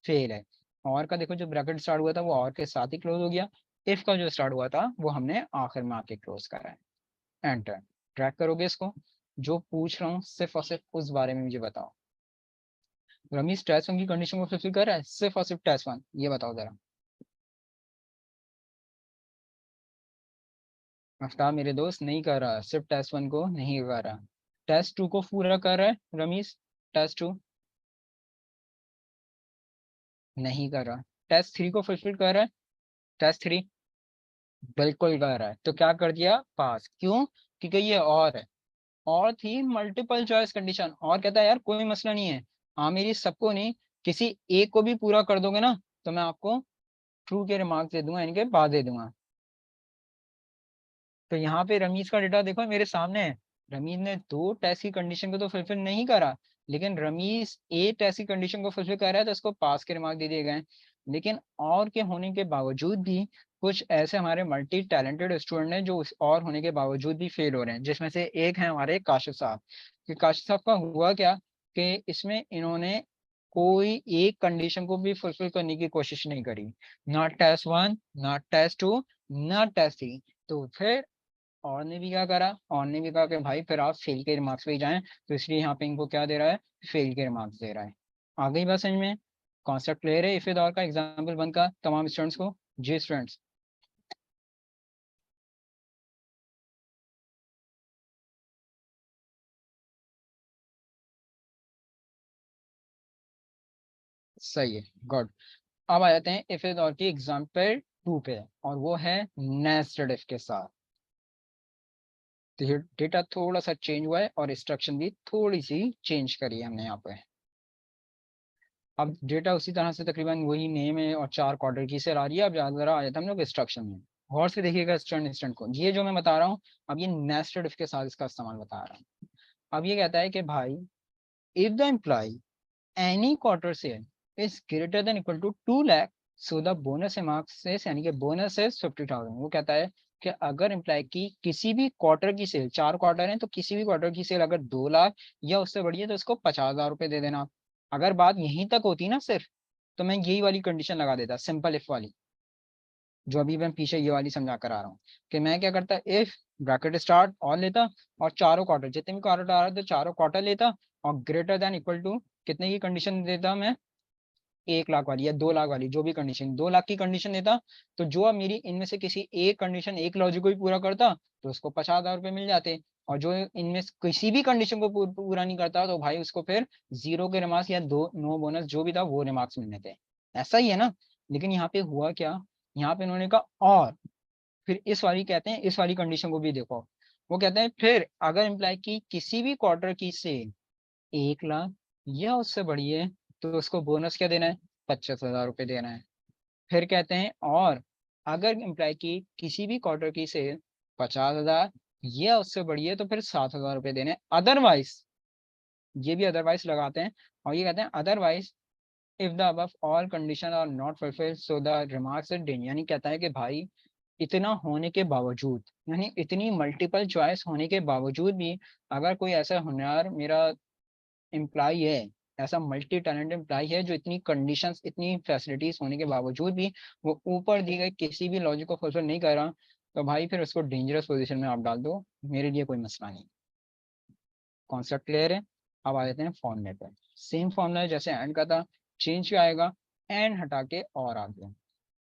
फेल है। और का देखो, जो ब्रैकेट स्टार्ट हुआ था वो और के साथ ही क्लोज हो गया। इफ का जो स्टार्ट हुआ था वो हमने आखिर में आके क्लोज करा है। एंटर। ट्रैक करोगे इसको, जो पूछ रहा हूँ सिर्फ और सिर्फ उस बारे में मुझे बताओ। रमीज टेस्ट वन की कंडीशन को फुलफिल कर रहा है सिर्फ और सिर्फ टेस्ट वन? ये बताओ जरा। आफ्ताब मेरे दोस्त नहीं कर रहा, सिर्फ टेस्ट वन को नहीं कर रहा, टेस्ट टू को पूरा कर रहा है रमीज। टेस्ट टू नहीं कर रहा, टेस्ट थ्री को फुलफिल कर रहा है। टेस्ट थ्री बिल्कुल कर रहा है, तो क्या कर दिया? पास। क्यों? क्योंकि ये और है, और थी मल्टीपल चॉइस कंडीशन, और कहता है यार कोई मसला नहीं है, हाँ मेरी सबको नहीं, किसी एक को भी पूरा कर दोगे ना, तो मैं आपको ट्रू के रिमार्क्स दे दूंगा, इनके बाद दे दूंगा। तो यहाँ पे रमीज का डेटा देखो मेरे सामने है। रमीज ने दो टेस्ट की कंडीशन को तो फुलफिल नहीं करा, लेकिन रमीज ए टेस्ट की कंडीशन को फुलफिल कर रहा है, तो उसको पास के रिमार्क दे दिए गए। लेकिन और के होने के बावजूद भी कुछ ऐसे हमारे मल्टी टैलेंटेड स्टूडेंट हैं जो और होने के बावजूद भी फेल हो रहे हैं, जिसमें से एक है हमारे काशिफ साहब। कि काशिफ साहब का हुआ क्या, कि इसमें इन्होंने कोई एक कंडीशन को भी फुलफिल करने की कोशिश नहीं करी, not test one, not test two, not test three. तो फिर और ने भी क्या करा, और ने भी कहा कि भाई फिर आप फेल के मार्क्स पे ही जाएं, तो इसलिए यहाँ पे इनको क्या दे रहा है? फेल के मार्क्स दे रहा है। आ गई बात समझ में? कॉन्सेप्ट क्लियर है इफ दौर का, एग्जाम्पल वन का तमाम स्टूडेंट्स को? जी स्टूडेंट्स। सही है, गुड। अब आ जाते हैं इफ दौर की एग्जाम्पल टू पे, और वो है नेस्टेड इफ के साथ। तो ये डेटा थोड़ा सा चेंज हुआ है, और इंस्ट्रक्शन भी थोड़ी सी चेंज करी है हमने यहाँ पे। अब डेटा उसी तरह से तकरीबन वही नेम है और चार क्वार्टर की से आ रही है। अब जरा आ जाता है हम लोग इंस्ट्रक्शन में। गौर से देखिएगा स्टूडेंट स्टूडेंट को, ये जो मैं बता रहा हूँ, अब ये नेस्टेड इफ के साथ इसका इस्तेमाल बता रहा हूँ। अब ये कहता है कि भाई if the employ any quarter sale is greater than equal to 2 lakh, so the bonus marks से, यानी कि बोनस है 50,000। वो कहता है कि अगर एम्प्लॉय की किसी भी क्वार्टर की सेल, चार क्वार्टर है तो किसी भी क्वार्टर की सेल अगर 2 लाख या उससे बढ़ी है, तो उसको 50,000 रुपये दे देना। अगर बात यहीं तक होती ना सिर्फ, तो मैं यही वाली कंडीशन लगा देता, सिंपल इफ वाली। जो अभी मैं पीछे ये वाली समझा कर आ रहा हूँ कि मैं क्या करता, इफ ब्रैकेट स्टार्ट और लेता और चारों क्वार्टर जितने भी क्वार्टर आ रहे थे चारों क्वार्टर लेता और ग्रेटर देन इक्वल टू कितने की कंडीशन देता मैं, 1 लाख वाली या 2 लाख वाली, जो भी कंडीशन 2 लाख की कंडीशन देता, तो जो अब मेरी इनमें से किसी एक कंडीशन एक लॉजिक को भी पूरा करता तो उसको 50,000 रुपये मिल जाते, और जो इनमें से किसी भी कंडीशन को पूरा नहीं करता तो भाई उसको फिर 0 के रिमार्क्स या दो नो बोनस जो भी था वो रिमार्क्स मिलने थे। ऐसा ही है ना। लेकिन यहाँ पे हुआ क्या, यहाँ पे इन्होंने कहा और फिर इस वाली कहते हैं, इस वाली कंडीशन को भी देखो, वो कहते हैं फिर अगर इम्प्लाई की किसी भी क्वार्टर की सेल 1 लाख या उससे बड़ी है तो उसको बोनस क्या देना है, 25,000 रुपये देना है। फिर कहते हैं और अगर इम्प्लाई की किसी भी क्वार्टर की सेल 50,000 या उससे बड़ी है तो फिर 7,000 रुपये देने हैं। अदरवाइज, ये भी अदरवाइज लगाते हैं और ये कहते हैं otherwise if the above all condition are not fulfilled so the remarks are danger, यानी कहता है कि भाई इतना होने के बावजूद, यानी इतनी मल्टीपल चॉइस होने के बावजूद भी अगर कोई ऐसा होनहार मेरा एम्प्लॉय है, ऐसा मल्टी टैलेंट एम्प्लॉय है जो इतनी कंडीशंस इतनी फैसिलिटीज होने के बावजूद भी वो ऊपर दी गई किसी भी लॉजिक को फुलफिल नहीं कर रहा, तो भाई फिर उसको डेंजरस पोजीशन में आप डाल दो, मेरे लिए कोई मसला नहीं। कॉन्सेप्ट क्लियर है। अब आ जाते हैं फॉर्मूले पे। सेम फॉर्मूला है जैसे एंड का था, चेंज क्या आएगा, एंड हटा के और आ गया।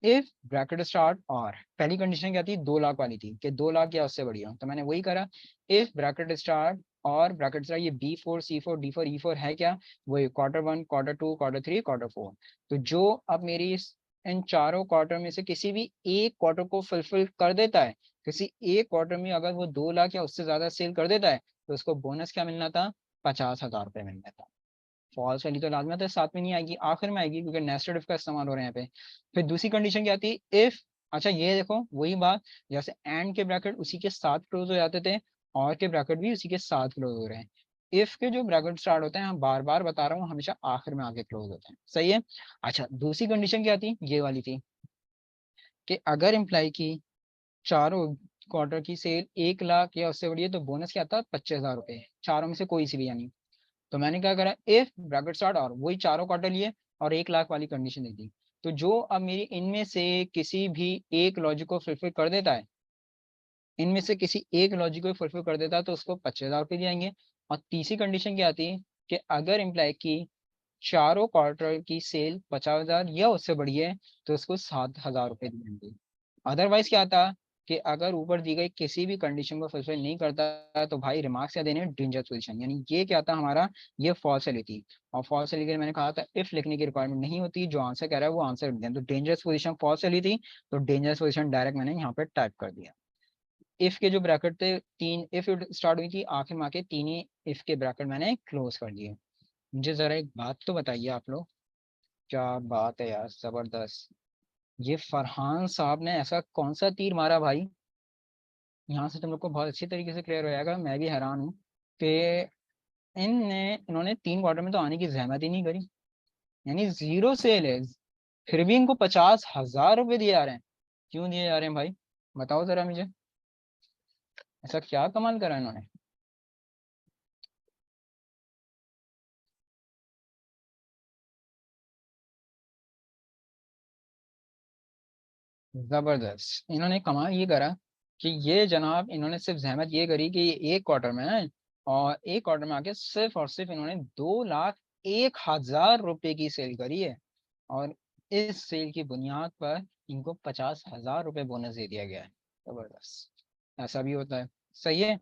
इफ ब्रैकेट स्टार्ट और पहली कंडीशन क्या थी, 2 लाख वाली थी कि 2 लाख या उससे बढ़िया, तो मैंने वही करा। इफ ब्रैकेट स्टार्ट और ब्रैकेट स्टार्ट, ये B4 C4 D4 E4 है क्या, वही Q1 Q2 Q3 Q4। तो जो अब मेरी इन चारों क्वार्टर में से किसी भी एक क्वार्टर को फुलफिल कर देता है, किसी एक क्वार्टर में अगर वो 2 लाख या उससे ज्यादा सेल कर देता है तो उसको बोनस क्या मिलना था, 50,000 रुपये मिलना था। फॉल्स वाली तो लाजमत है साथ में नहीं आएगी, आखिर में आएगी क्योंकि नेस्टेड इफ का इस्तेमाल हो रहा है यहाँ पे। फिर दूसरी कंडीशन क्या थी, इफ, अच्छा ये देखो वही बात, जैसे एंड के ब्रैकेट उसी के साथ क्लोज हो जाते थे और के ब्रैकेट भी उसी के साथ क्लोज हो रहे हैं। इफ के जो ब्रैकेट स्टार्ट होते हैं, हम बार बार बता रहा हूँ, हमेशा आखिर में आके क्लोज होते हैं, सही है। अच्छा दूसरी कंडीशन क्या थी, ये वाली थी कि अगर इम्प्लाई की चारों क्वार्टर की सेल 1 लाख या उससे बड़ी है तो बोनस क्या था, 25,000 रुपये, चारों में से कोई सी भी यानी। तो मैंने क्या करा, इफ ब्रैकेट स्टार्ट और वही चारों क्वार्टर लिए और 1 लाख वाली कंडीशन दे दी, तो जो अब मेरी इनमें से किसी भी एक लॉजिक को फुलफिल कर देता है, इनमें से किसी एक लॉजिक को फुलफिल कर देता है तो उसको 25,000 रुपये दिएंगे। और तीसरी कंडीशन क्या आती है कि अगर इम्प्लाई की चारों क्वार्टर की सेल 50,000 या उससे बड़ी है तो उसको 7,000 रुपये दिएंगे। अदरवाइज क्या था कि अगर ऊपर दी गई किसी भी कंडीशन को फुलफिल नहीं करता है तो भाई रिमार्क्स क्या देने, डेंजर पोजीशन, यानी ये क्या था हमारा, ये फॉल्स वाली थी। और फॉल्स वाली के लिए मैंने कहा था इफ लिखने की रिक्वायरमेंट नहीं होती, जो आंसर कह रहा है वो आंसर लिख दें। तो डेंजरस पोजीशन फॉल्स वाली थी, तो डेंजरस पोजीशन डायरेक्ट मैंने यहाँ पे टाइप कर दिया। इफ के जो ब्रैकेट थे तीन, इफ स्टार्ट हुई थी आखिर में आके तीन ही इफ के ब्रैकेट मैंने क्लोज कर दिए। मुझे जरा एक बात तो बताइए आप लोग, क्या बात है यार, जबरदस्त। ये फरहान साहब ने ऐसा कौन सा तीर मारा भाई, यहाँ से तुम लोग को बहुत अच्छी तरीके से क्लियर हो जाएगा। मैं भी हैरान हूँ कि इन्होंने 3 क्वार्टर में तो आने की जहमत ही नहीं करी, यानी 0 सेल है, फिर भी इनको 50,000 रुपये दिए जा रहे हैं। क्यों दिए जा रहे हैं भाई, बताओ जरा मुझे, ऐसा क्या कमाल करा इन्होंने। जबरदस्त, इन्होंने कमाल ये करा कि ये जनाब इन्होंने सिर्फ जहमत ये करी कि ये एक क्वार्टर में है, और एक क्वार्टर में आके सिर्फ और सिर्फ इन्होंने 2,01,000 रुपये की सेल करी है, और इस सेल की बुनियाद पर इनको 50,000 रुपये बोनस दे दिया गया है। जबरदस्त, ऐसा भी होता है, सही है।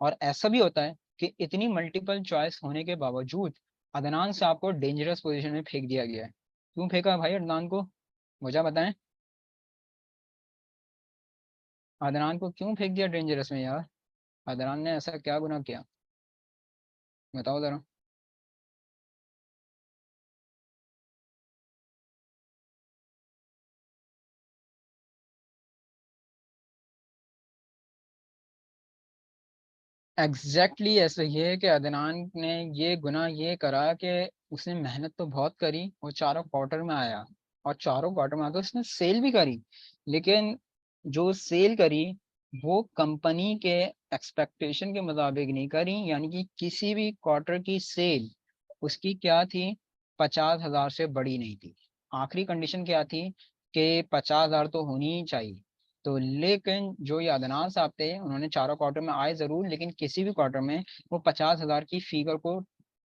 और ऐसा भी होता है कि इतनी मल्टीपल चॉइस होने के बावजूद अदनान से आपको डेंजरस पोजीशन में फेंक दिया गया है। क्यों फेंका भाई अदनान को, मुझे बताएं। अदनान को क्यों फेंक दिया डेंजरस में यार, अदनान ने ऐसा क्या गुनाह किया, बताओ जरा। एग्जैक्टली exactly ऐसे ही है कि अदनान ने ये गुनाह ये करा कि उसने मेहनत तो बहुत करी, वो चारों क्वार्टर में आया और चारों क्वार्टर में आकर उसने सेल भी करी, लेकिन जो सेल करी वो कंपनी के एक्सपेक्टेशन के मुताबिक नहीं करी, यानी कि किसी भी क्वार्टर की सेल उसकी क्या थी, 50,000 से बड़ी नहीं थी। आखिरी कंडीशन क्या थी कि 50,000 तो होनी ही चाहिए। तो लेकिन जो ये अदनान साहब थे उन्होंने चारों क्वार्टर में आए जरूर, लेकिन किसी भी क्वार्टर में वो 50,000 की फिगर को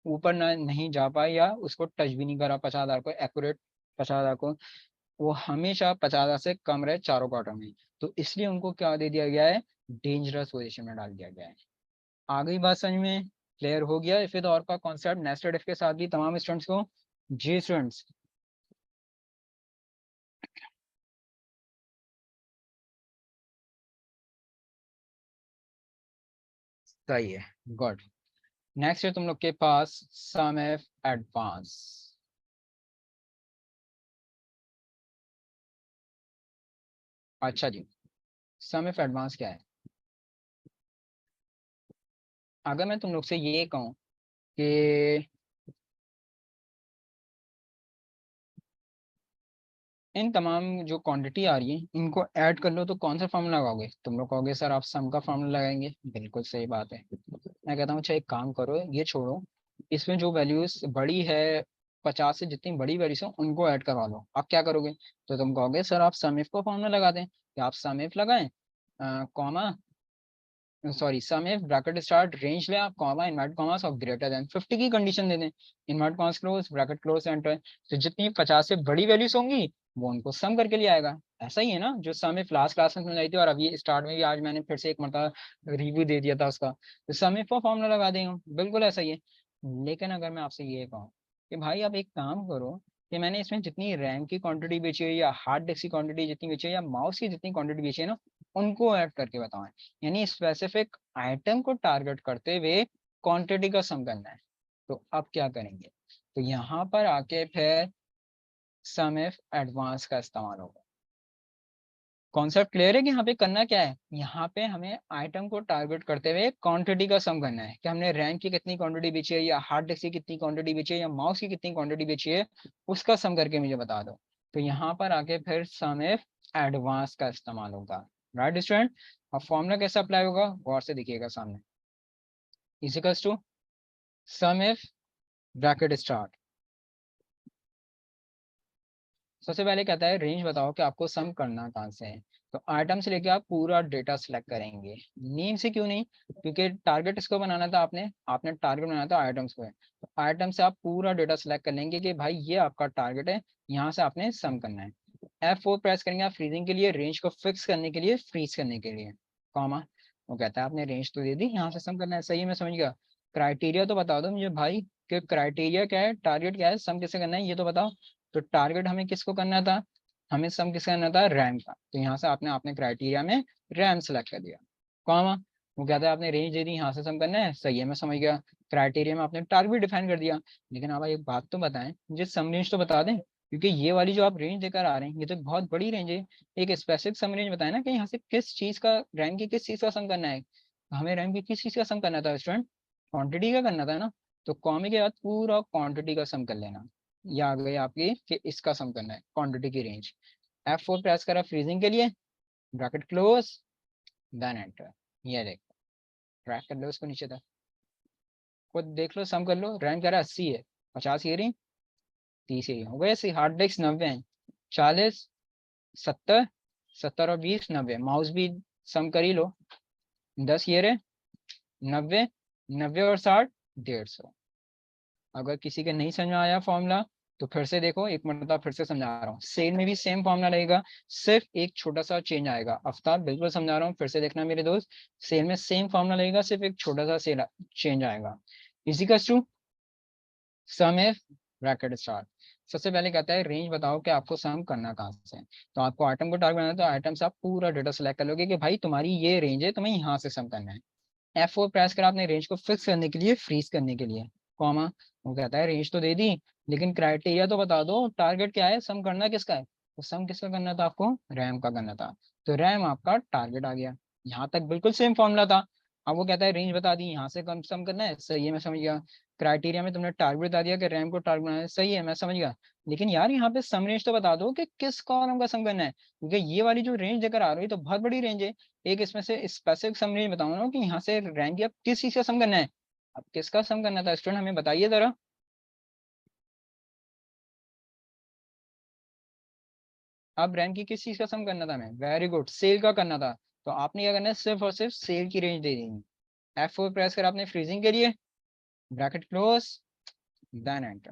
ऊपर ना नहीं जा पाए या उसको टच भी नहीं करा 50,000 को, एक्यूरेट 50,000 को। वो हमेशा 50,000 से कम रहे चारों क्वार्टर में। तो इसलिए उनको क्या दे दिया गया है, डेंजरस पोजीशन में डाल दिया गया है। आ गई बात समझ में, क्लियर हो गया फिर और का कॉन्सेप्ट नेस्टेड इफ के साथ भी तमाम स्टूडेंट्स को। जी स्टूडेंट्स, सही है, गुड। नेक्स्ट है तुम लोग के पास सम एफ एडवांस। अच्छा जी, सम एफ एडवांस क्या है? अगर मैं तुम लोग से ये कहूँ कि इन तमाम जो क्वांटिटी आ रही है इनको ऐड कर लो तो कौन सा फॉर्मूला लगाओगे? तुम लोग कहोगे सर आप सम का फॉर्मूला लगाएंगे, बिल्कुल सही बात है। मैं कहता हूँ अच्छा एक काम करो, ये छोड़ो, इसमें जो वैल्यूज बड़ी है 50 से जितनी बड़ी वैल्यूज हैं उनको ऐड करवा लो। आप क्या करोगे? तो तुम कहोगे सर आप सम इफ का फॉर्मूला लगा दें, कि आप सम इफ लगाएं, comma, sorry sum if bracket start range ले आप, comma invert commas of greater than 50 की कंडीशन दे दें, invert commas close bracket close enter. तो जितनी 50 से बड़ी वैल्यूज होंगी वो उनको सम करके ले आएगा। ऐसा ही है ना जो सम इफ लास्ट क्लास में समझाई थी और अभी स्टार्ट में भी आज मैंने फिर से एक मरतबा रिव्यू दे दिया था उसका। तो सम इफ का फॉर्मूला लगा देंगे, बिल्कुल ऐसा ही है। लेकिन अगर मैं आपसे ये कहूँ कि भाई आप एक काम करो कि मैंने इसमें जितनी रैम की क्वांटिटी बेची है या हार्ड डिस्क की क्वांटिटी जितनी बेची है या माउस की जितनी क्वांटिटी बेची है ना, उनको ऐड करके बताओ। यानी स्पेसिफिक आइटम को टारगेट करते हुए क्वांटिटी का सम करना है। तो अब क्या करेंगे? तो यहाँ पर आके फिर सम इफ एडवांस का इस्तेमाल होगा। कॉन्सेप्ट क्लियर है कि यहाँ पे करना क्या है? यहाँ पे हमें आइटम को टारगेट करते हुए क्वांटिटी का सम करना है कि हमने रैम की कितनी क्वांटिटी बेची है या हार्ड डिस्क की कितनी क्वांटिटी बेची है या माउस की कितनी क्वांटिटी बेची है, उसका सम करके मुझे बता दो। तो यहाँ पर आके फिर सम इफ एडवांस का इस्तेमाल होगा। Right student? अब फॉर्मूला कैसे अप्लाई होगा गौर से देखिएगा सामने। Equals to sum if bracket start, सबसे पहले कहता है रेंज बताओ कि आपको सम करना कहाँ से है। तो आइटम से लेके आप पूरा डेटा सेलेक्ट करेंगे। नेम से क्यों नहीं? क्योंकि टारगेट इसको बनाना था, आपने आपने टारगेट बनाना था आइटम्स को। तो आइटम से आप पूरा डेटा सेलेक्ट कर लेंगे कि भाई ये आपका टारगेट है, यहाँ से आपने सम करना है। F4 प्रेस करेंगे आप फ्रीजिंग के लिए, रेंज को फिक्स करने के लिए, फ्रीज करने के लिए, कॉमा। वो कहता है आपने रेंज तो दे दी, यहाँ से सम करना है, सही है, मैं समझ गया। क्राइटेरिया तो बता दो मुझे भाई, कि क्राइटेरिया क्या है, टारगेट क्या है, सम किसे करना है ये तो बताओ। तो टारगेट हमें किसको करना था? हमें सम किसका करना था? रैम का। तो यहाँ से आपने अपने क्राइटेरिया में रैम सेलेक्ट कर दिया, कॉमा। वो कहता है आपने रेंज दे दी, यहाँ से सम करना है, सही है, मैं समझ गया। क्राइटेरिया में आपने टारगेट डिफाइन कर दिया। लेकिन आप एक बात तो बताएं, मुझे सम रेंज तो बता दें, क्योंकि ये वाली जो आप रेंज देकर आ रहे हैं ये तो बहुत बड़ी रेंज है। एक स्पेसिफिक सम रेंज बताए ना कि यहाँ से किस चीज का, रैम की किस चीज का सम करना है। हमें रैम की किस चीज का सम करना था स्टूडेंट? क्वांटिटी का करना था ना। तो कॉमे के बाद पूरा क्वांटिटी का सम कर लेना। ये आ गई आपकी कि इसका सम करना है क्वांटिटी की रेंज। F4 प्रेस करा फ्रीजिंग के लिए, ब्रैकेट क्लोज, देन एंटर। ये देख, ट्रैक कर लो उसको नीचे तक, खुद देख लो, सम कर लो। रैम कह रहा है 80 है, 50 ये रही, 30 ये हो गए। ऐसे हार्ड डिस्क 90 है, 40, 70, 70 और 20 90, माउस भी सम कर ही लो, 10 ये रहे, 90, 90 और 60, 150। अगर किसी के नहीं समझ में आया फॉर्मूला तो फिर से देखो, एक मतलब फिर से समझा रहा हूँ। सेल में भी सेम फॉर्मूला लगेगा, सिर्फ एक छोटा सा चेंज आएगा। आफ्ताब बिल्कुल समझा रहा हूँ, फिर से देखना मेरे दोस्त। सेल में सेम फॉर्मूला लगेगा, सिर्फ एक छोटा सा सेल चेंज आएगा। Equals to sum if bracket start. सबसे पहले कहता है रेंज बताओ कि आपको सम करना कहाँ से है। तो आपको आइटम को टारगेट बनाना है, तो आइटम से आप पूरा डेटा सेलेक्ट कर लोगे कि भाई तुम्हारी ये रेंज है, तुम्हें यहाँ से सम करना है। F4 प्रेस कर आपने रेंज को फिक्स करने के लिए, फ्रीज करने के लिए, कॉमा। वो कहता है रेंज तो दे दी, लेकिन क्राइटेरिया तो बता दो, टारगेट क्या है, सम करना किसका है? तो सम किसका करना था आपको? रैम का करना था। तो रैम आपका टारगेट आ गया। यहाँ तक बिल्कुल सेम फॉर्मूला था। अब वो कहता है रेंज बता दी, यहाँ से कम सम करना है, सही है, मैं समझ गया। क्राइटेरिया में तुमने टारगेट बता दिया कि रैम को टारगेट बनाना है, सही है, मैं समझ गया। लेकिन यार यहाँ पे सम रेंज तो बता दो कि किस कॉलम का सम करना है, क्योंकि ये वाली जो रेंज लेकर आ रही है तो बहुत बड़ी रेंज है। एक इसमें से स्पेसिफिक सम रेंज बताऊंगा ना कि यहाँ से रैंक या किस चीज का सम करना है। अब किसका सम करना था स्टूडेंट, हमें बताइए जरा। अब रैम की किस चीज का सम करना था हमें? वेरी गुड, सेल का करना था। तो आपने क्या करना है, सिर्फ और सिर्फ सेल की रेंज दे देनी। F4 प्रेस कर आपने फ्रीजिंग के लिए, ब्रैकेट क्लोज, देन एंटर,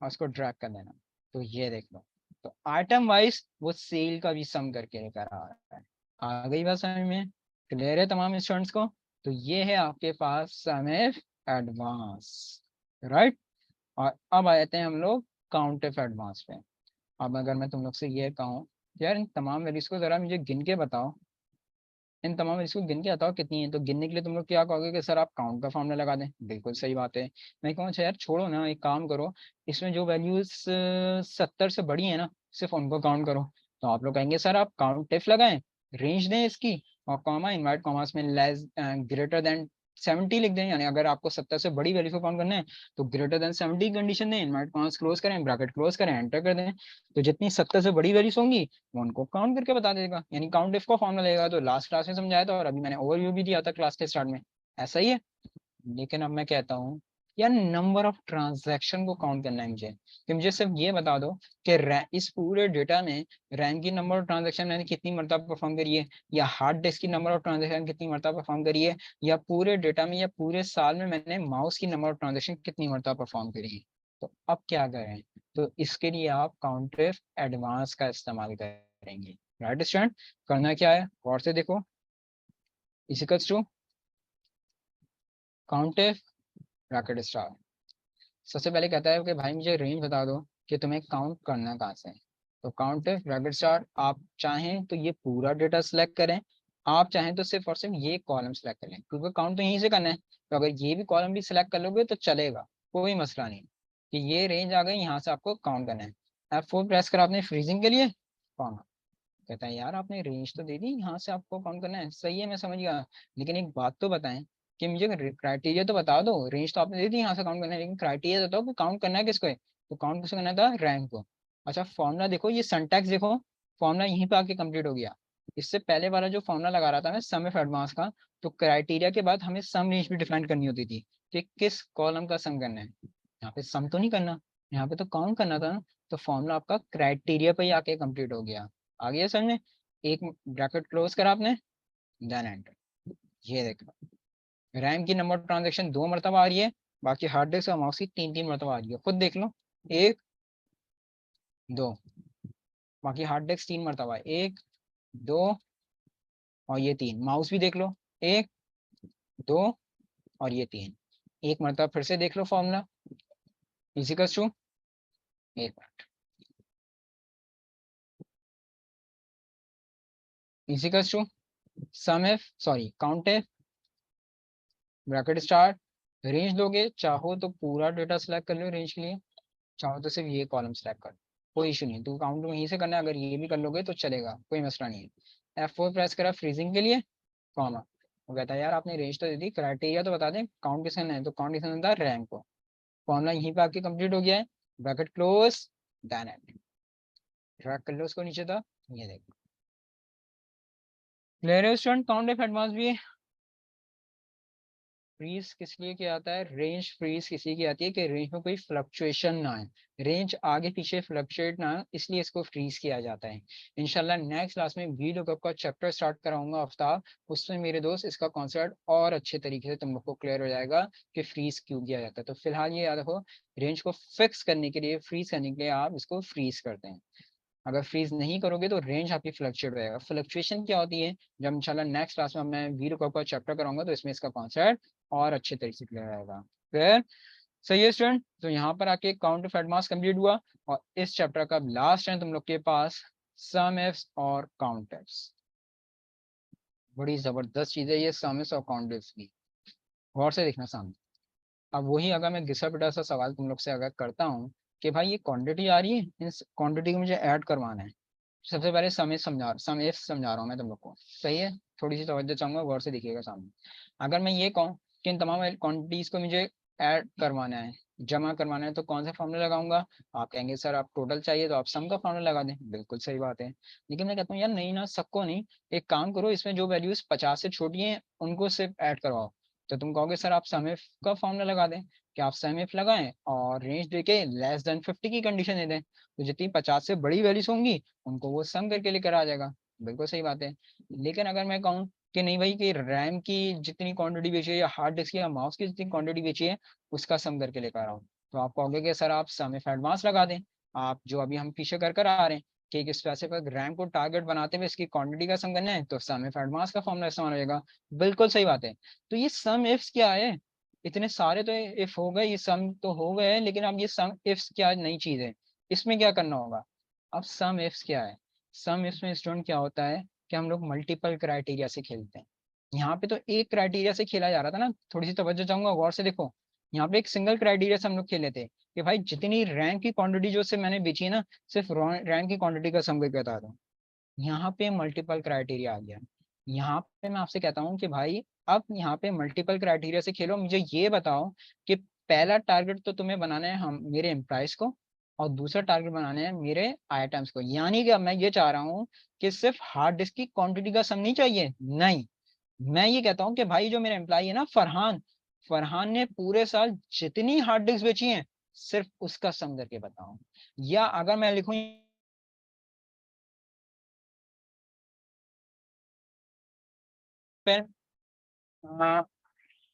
और उसको ड्रैग कर देना। तो ये देख लो, तो आइटम वाइज वो सेल का भी सम करके लेकर आ रहा है। आ गई बात समझ में? क्लियर है तमाम स्टूडेंट्स को? तो ये है आपके पास सम इफ एडवांस, राइट। और अब आते हैं हम लोग काउंट इफ एडवांस पे। अब अगर मैं तुम लोग से ये कहूँ, यार इन तमाम वैल्यूज को जरा मुझे गिन के बताओ, इन तमाम इसको गिन के बताओ कितनी है। तो गिनने के लिए तुम लोग क्या कहोगे कि सर आप काउंट का फॉर्मूला लगा दें। बिल्कुल सही बात है। मैं कहूँ अच्छा यार छोड़ो ना, एक काम करो, इसमें जो वैल्यूज 70 से बड़ी है ना, सिर्फ उनको काउंट करो। तो आप लोग कहेंगे सर आप काउंट इफ लगाएं, रेंज दें इसकी, और कॉमा इनवर्ट कॉमास में लेस ग्रेटर देन 70 लिख दें। यानी अगर आपको 70 से बड़ी वैल्यू को काउंट करना है तो ग्रेटर देन 70 कंडीशन दें, इनवर्ट कॉमास क्लोज करें, ब्रैकेट क्लोज करें, एंटर कर दें। तो जितनी 70 से बड़ी वैल्यूज होंगी वो उनको काउंट करके बता देगा, यानी काउंट इफ का फॉर्मूला लगेगा। तो लास्ट क्लास में समझाया था और अभी मैंने ओवरव्यू भी दिया था क्लास के स्टार्ट में, ऐसा ही है। लेकिन अब मैं कहता हूँ यार नंबर ऑफ ट्रांजैक्शन को काउंट करना है मुझे, कि मुझे सिर्फ ये बता दो कि इस पूरे डेटा में रैम की नंबर ऑफ ट्रांजैक्शन मैंने कितनी मरतबा परफॉर्म करी है, या हार्ड डिस्क की नंबर ऑफ ट्रांजैक्शन कितनी मरतबा परफॉर्म करी है, या पूरे डेटा में या पूरे साल में मैंने माउस की नंबर ऑफ ट्रांजैक्शन कितनी मरतबा परफॉर्म करी है। तो अब क्या करें? तो इसके लिए आप काउंट एडवांस का इस्तेमाल करेंगे, राइट स्टूडेंट। करना क्या है गौर से देखो, equals to count bracket start. सबसे पहले कहता है कि भाई मुझे रेंज बता दो कि तुम्हें काउंट करना कहाँ से है। तो काउंट ब्रैकेट स्टार, आप चाहें तो ये पूरा डेटा सेलेक्ट करें, आप चाहें तो सिर्फ और सिर्फ ये कॉलम सेलेक्ट करें, क्योंकि काउंट तो यहीं से करना है। तो अगर ये भी कॉलम भी सिलेक्ट कर लोगे तो चलेगा, कोई मसला नहीं, कि ये रेंज आ गई, यहाँ से आपको काउंट करना है। F4 प्रेस कर आपने फ्रीजिंग के लिए, कौन कहता है यार आपने रेंज तो दे दी, यहाँ से आपको काउंट करना है, सही है मैं समझ गया, लेकिन एक बात तो बताएं कि मुझे क्राइटेरिया तो बता दो। रेंज तो आपने दे दी, यहाँ से काउंट करना है, लेकिन क्राइटेरिया तो बताओ कि काउंट करना है किसको है। तो काउंट किसको करना था? रैंक को। अच्छा फॉर्मूला देखो, ये सिंटैक्स देखो, फॉर्मूला यहीं पे आके कंप्लीट हो गया। इससे पहले वाला जो फॉर्मूला लगा रहा था मैं सम ऑफ एडवांस का, तो क्राइटेरिया के बाद हमें सम रेंज भी डिफाइन करनी होती थी कि किस कॉलम का सम करना है। यहाँ पे सम तो नहीं करना, यहाँ पे तो काउंट करना था ना। तो फॉर्मूला आपका क्राइटेरिया पे ही आके कंप्लीट हो गया। आ गया समझ में? एक ब्रैकेट क्लोज करा आपने, देन एंटर। ये देखो, रैम की नंबर ट्रांजेक्शन 2 मरतबा आ रही है, बाकी हार्ड डिस्क और माउस की 3-3 मरतबा आ रही है, खुद देख लो। 1 2, बाकी हार्ड डिस्क 3 मरतबा, 1 2 और ये 3, माउस भी देख लो, 1 2 और ये 3। एक मरतबा फिर से देख लो फॉर्मूला, इजिकल्स टू, एक मिनट, equals to sum if sorry count if bracket start, range दोगे चाहो तो पूरा डेटा सेलेक्ट कर लो रेंज के लिए, चाहो तो सिर्फ ये कॉलम सेलेक्ट कर, कोई इशू नहीं, तो काउंट वहीं से करना है, अगर ये भी कर लोगे तो चलेगा, कोई मसला नहीं है। F4 प्रेस करा फ्रीजिंग के लिए, कॉमा, वो कहता है यार आपने रेंज तो दे दी, क्राइटेरिया तो बता दें काउंट किसका है। तो काउंट किसका था? रैंक को। फॉर्मूला यहीं पे आपके कंप्लीट हो गया है, bracket close, then end, drag कर लो उसको नीचे तक, ये देखो क्लियर है स्टूडेंट। काउंट ऑफ एडवांस भी है। फ्रीज किस लिए किया जाता है? रेंज फ्रीज किसी की आती है कि रेंज में कोई फ्लक्चुएशन ना है, रेंज आगे पीछे फ्लक्चुएट ना हो, इसलिए इसको फ्रीज किया जाता है। इंशाल्लाह नेक्स्ट क्लास में वी लुकअप का चैप्टर स्टार्ट कराऊंगा आफ्ताब, उसमें मेरे दोस्त इसका कॉन्सेप्ट और अच्छे तरीके से तुम लोग को क्लियर हो जाएगा कि फ्रीज क्यों किया जाता है। तो फिलहाल ये याद रखो, रेंज को फिक्स करने के लिए, फ्रीज करने के लिए आप इसको फ्रीज करते हैं। अगर फ्रीज नहीं करोगे तो रेंज आपकी फ्लक्चुएट रहेगा। फ्लक्चुएशन क्या होती है, जब इंशाल्लाह नेक्स्ट क्लास में मैं वी लुकअप का चैप्टर कराऊंगा तो इसमें इसका कॉन्सेप्ट और अच्छे तरीके से क्लियर रहेगा। फिर सही है स्टूडेंट, तो यहाँ पर आके काउंट ऑफ एडवांस कंप्लीट हुआ, और इस चैप्टर का लास्ट है तुम लोग के पास सम एफ्स और काउंट एफ्स। बड़ी जबरदस्त चीज है ये सम एफ्स और काउंट एफ्स की, गौर से देखना सामने। अब वही अगर मैं घिसा पिटा सा सवाल तुम लोग से अगर करता हूँ कि भाई ये क्वांटिटी आ रही है, इस क्वांटिटी को मुझे ऐड करवाना है। सबसे पहले समय समझा रहा हूँ मैं तुम लोग को, सही है? थोड़ी सी तवज्जो चाहूंगा, गौर से देखिएगा सामने। अगर मैं ये कहूँ कि इन तमाम क्वांटिटीज को मुझे ऐड करवाना है, जमा करवाना है, तो कौन सा फॉर्मूला लगाऊंगा? आप कहेंगे सर आप टोटल चाहिए तो आप सम का फॉर्मूला लगा दें, बिल्कुल सही बात है। लेकिन मैं कहता हूँ यार नहीं ना, सबको नहीं, एक काम करो, इसमें जो वैल्यूज 50 से छोटी हैं उनको सिर्फ ऐड करवाओ, तो तुम कहोगे सर आप सम इफ का फॉर्मूला लगा दें, कि आप सम इफ लगाएं और रेंज देके लेस देन 50 की कंडीशन दे दें, तो जितनी 50 से बड़ी वैल्यूज होंगी उनको वो सम करके लेकर आ जाएगा। बिल्कुल सही बात है। लेकिन अगर मैं कहूँ कि नहीं भाई, कि रैम की जितनी क्वांटिटी बेची है या हार्ड डिस्क या माउस की जितनी क्वांटिटी बेची है उसका सम करके लेकर आ रहा हूँ, तो आप कहोगे कि सर आप सम इफ एडवांस लगा दें। आप जो अभी हम पीछे कर कर आ रहे हैं कि एक स्पेसिफिक रैम को टारगेट बनाते हुए इसकी क्वांटिटी का सम करना है, तो सम इफ एडवांस का फॉर्मूला इस्तेमाल होगा। बिल्कुल सही बात है। तो ये सम इफ्स क्या है? इतने सारे तो इफ हो गए, ये सम तो हो गए, लेकिन अब ये सम इफ्स क्या नई चीज है, इसमें क्या करना होगा? अब सम इफ्स क्या है? सम इफ्स में स्टूडेंट क्या होता है कि हम लोग मल्टीपल क्राइटेरिया से खेलते हैं। यहाँ पे तो एक क्राइटेरिया से खेला जा रहा था ना, थोड़ी सी तवज्जो चाहूंगा, गौर से देखो। यहाँ पे एक सिंगल क्राइटेरिया से हम लोग खेले थे कि भाई जितनी रैंक की क्वांटिटी जो से मैंने बेची है ना, सिर्फ रैंक की क्वांटिटी का सम करके बता दूं। यहाँ पे मल्टीपल क्राइटेरिया आ गया। यहाँ पे मैं आपसे कहता हूँ कि भाई अब यहाँ पे मल्टीपल क्राइटेरिया से खेलो, मुझे ये बताओ कि पहला टारगेट तो तुम्हें बनाना है हम मेरे एम्प्लॉयज को, और दूसरा टारगेट बनाना है मेरे आइटम्स को। यानी कि अब मैं ये चाह रहा हूँ कि सिर्फ हार्ड डिस्क की क्वांटिटी का सम नहीं चाहिए, नहीं, मैं ये कहता हूँ कि भाई जो मेरा एम्प्लॉय है ना फरहान, फरहान ने पूरे साल जितनी हार्ड डिस्क बेची है सिर्फ उसका सम करके बताओ। या अगर मैं लिखूं पे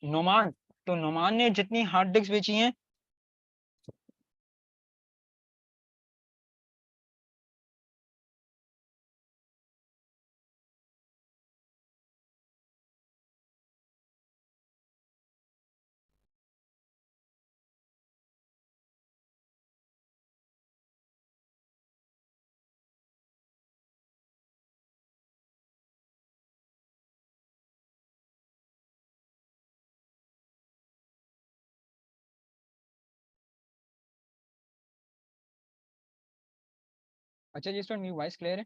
नुमान, तो नुमान ने जितनी हार्ड डिस्क बेची हैं। अच्छा जी स्टूडेंट, मेरी वॉइस क्लियर है?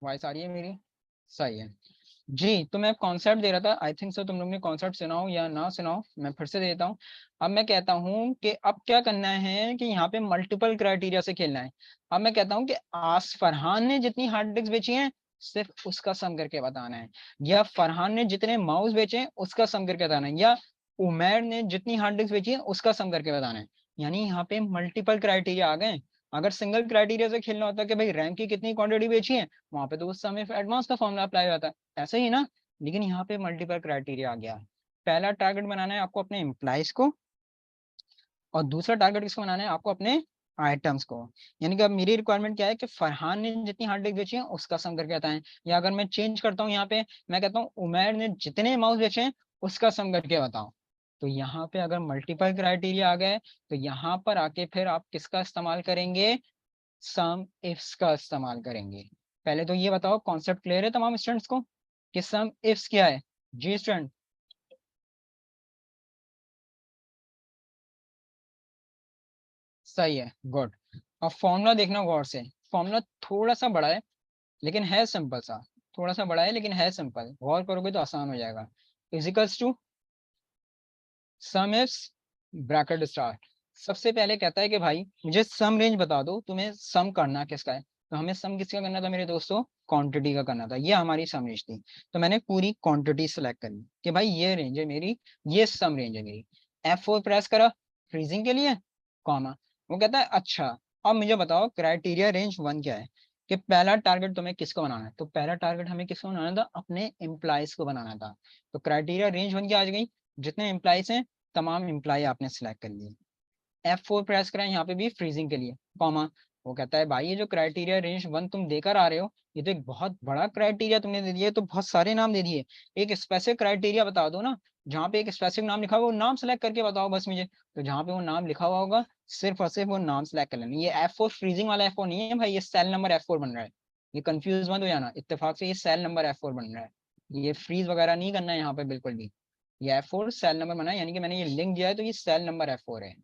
वॉइस आ रही है मेरी? सही है। जी, तो मैं कॉन्सेप्ट दे रहा था, आई थिंक सो तुम लोग ने कॉन्सेप्ट सुना हो या ना सुना हो, मैं फिर से देता हूँ। अब मैं कहता हूँ कि अब क्या करना है कि यहाँ पे मल्टीपल क्राइटेरिया से खेलना है। अब मैं कहता हूँ कि आस फरहान ने जितनी हार्ड डिस्क बेची है सिर्फ उसका सम करके बताना है, या फरहान ने जितने माउस बेचे हैं उसका सम करके बताना है, या उमैर ने जितनी हार्ड डिस्क बेची है उसका सम करके बताना है। यानी यहाँ पे मल्टीपल क्राइटेरिया आ गए। अगर सिंगल क्राइटेरिया से खेलना होता है कि भाई रैंक की कितनी क्वांटिटी बेची है, वहां पे तो उस समय एडवांस का फॉर्मूला अप्लाई होता है, ऐसे ही ना। लेकिन यहाँ पे मल्टीपल क्राइटेरिया आ गया। पहला टारगेट बनाना है आपको अपने एम्प्लॉयज को, और दूसरा टारगेट किसको बनाना है आपको? अपने आइटम्स को। यानी कि अब मेरी रिक्वायरमेंट क्या है कि फरहान ने जितनी हार्ड डिस्क बेची है उसका सम करके बताएं, या अगर मैं चेंज करता हूँ यहाँ पे, मैं कहता हूँ उमैर ने जितने माउस बेचे हैं उसका सम करके बताओ। तो यहाँ पे अगर मल्टीपल क्राइटेरिया आ गए, तो यहाँ पर आके फिर आप किसका इस्तेमाल करेंगे? सम इफ्स का इस्तेमाल करेंगे। पहले तो ये बताओ कॉन्सेप्ट क्लियर है तमाम स्टूडेंट्स को कि सम इफ्स क्या है? जी स्टूडेंट। सही है, गुड। अब फॉर्मूला देखना गौर से। फॉर्मूला थोड़ा सा बड़ा है लेकिन है सिंपल सा। थोड़ा सा बड़ा है लेकिन है सिंपल, गौर करोगे तो आसान हो जाएगा। Equals to sum ifs bracket start. सबसे पहले कहता है कि भाई मुझे सम रेंज बता दो, तुम्हें सम करना किसका है। तो हमें सम किसका करना था मेरे दोस्तों? क्वांटिटी का करना था, ये हमारी सम रेंज थी। तो मैंने पूरी क्वांटिटी सेलेक्ट कर ली कि भाई ये रेंज है मेरी, ये सम रेंज है मेरी। F4 प्रेस करा फ्रीजिंग के लिए, कॉमा। वो कहता है अच्छा, अब मुझे बताओ क्राइटेरिया रेंज वन क्या है, कि पहला टारगेट तुम्हें किसको बनाना है। तो पहला टारगेट हमें किसको बनाना था? अपने एम्प्लॉयज को बनाना था। तो क्राइटेरिया रेंज वन क्या आ गई? जितने एम्प्लॉयज हैं तमाम एम्प्लॉय आपने सिलेक्ट कर लिए। F4 प्रेस करें यहाँ पे भी फ्रीजिंग के लिए, कॉमा। वो कहता है भाई ये जो क्राइटेरिया रेंज वन तुम देकर आ रहे हो, ये तो एक बहुत बड़ा क्राइटेरिया तुमने दे दिया, तो बहुत सारे नाम दे दिए। एक स्पेसिफिक क्राइटेरिया बता दो ना, जहाँ पे एक स्पेसिफिक नाम लिखा हुआ वो नाम सेलेक्ट करके बताओ बस मुझे। तो जहाँ पे वो नाम लिखा हुआ होगा सिर्फ और सिर्फ वो नाम सेलेक्ट कर लेना। ये F4 फ्रीजिंग वाला F4 नहीं है भाई, ये सेल नंबर F4 बन रहा है। ये कंफ्यूज मत हो जाना, इत्तेफाक से ये सेल नंबर F4 बन रहा है। ये फ्रीज वगैरह नहीं करना है यहाँ पे बिल्कुल भी। ये F4 सेल नंबर बना है, यानी कि मैंने ये लिंक दिया है तो ये सेल नंबर F4 है।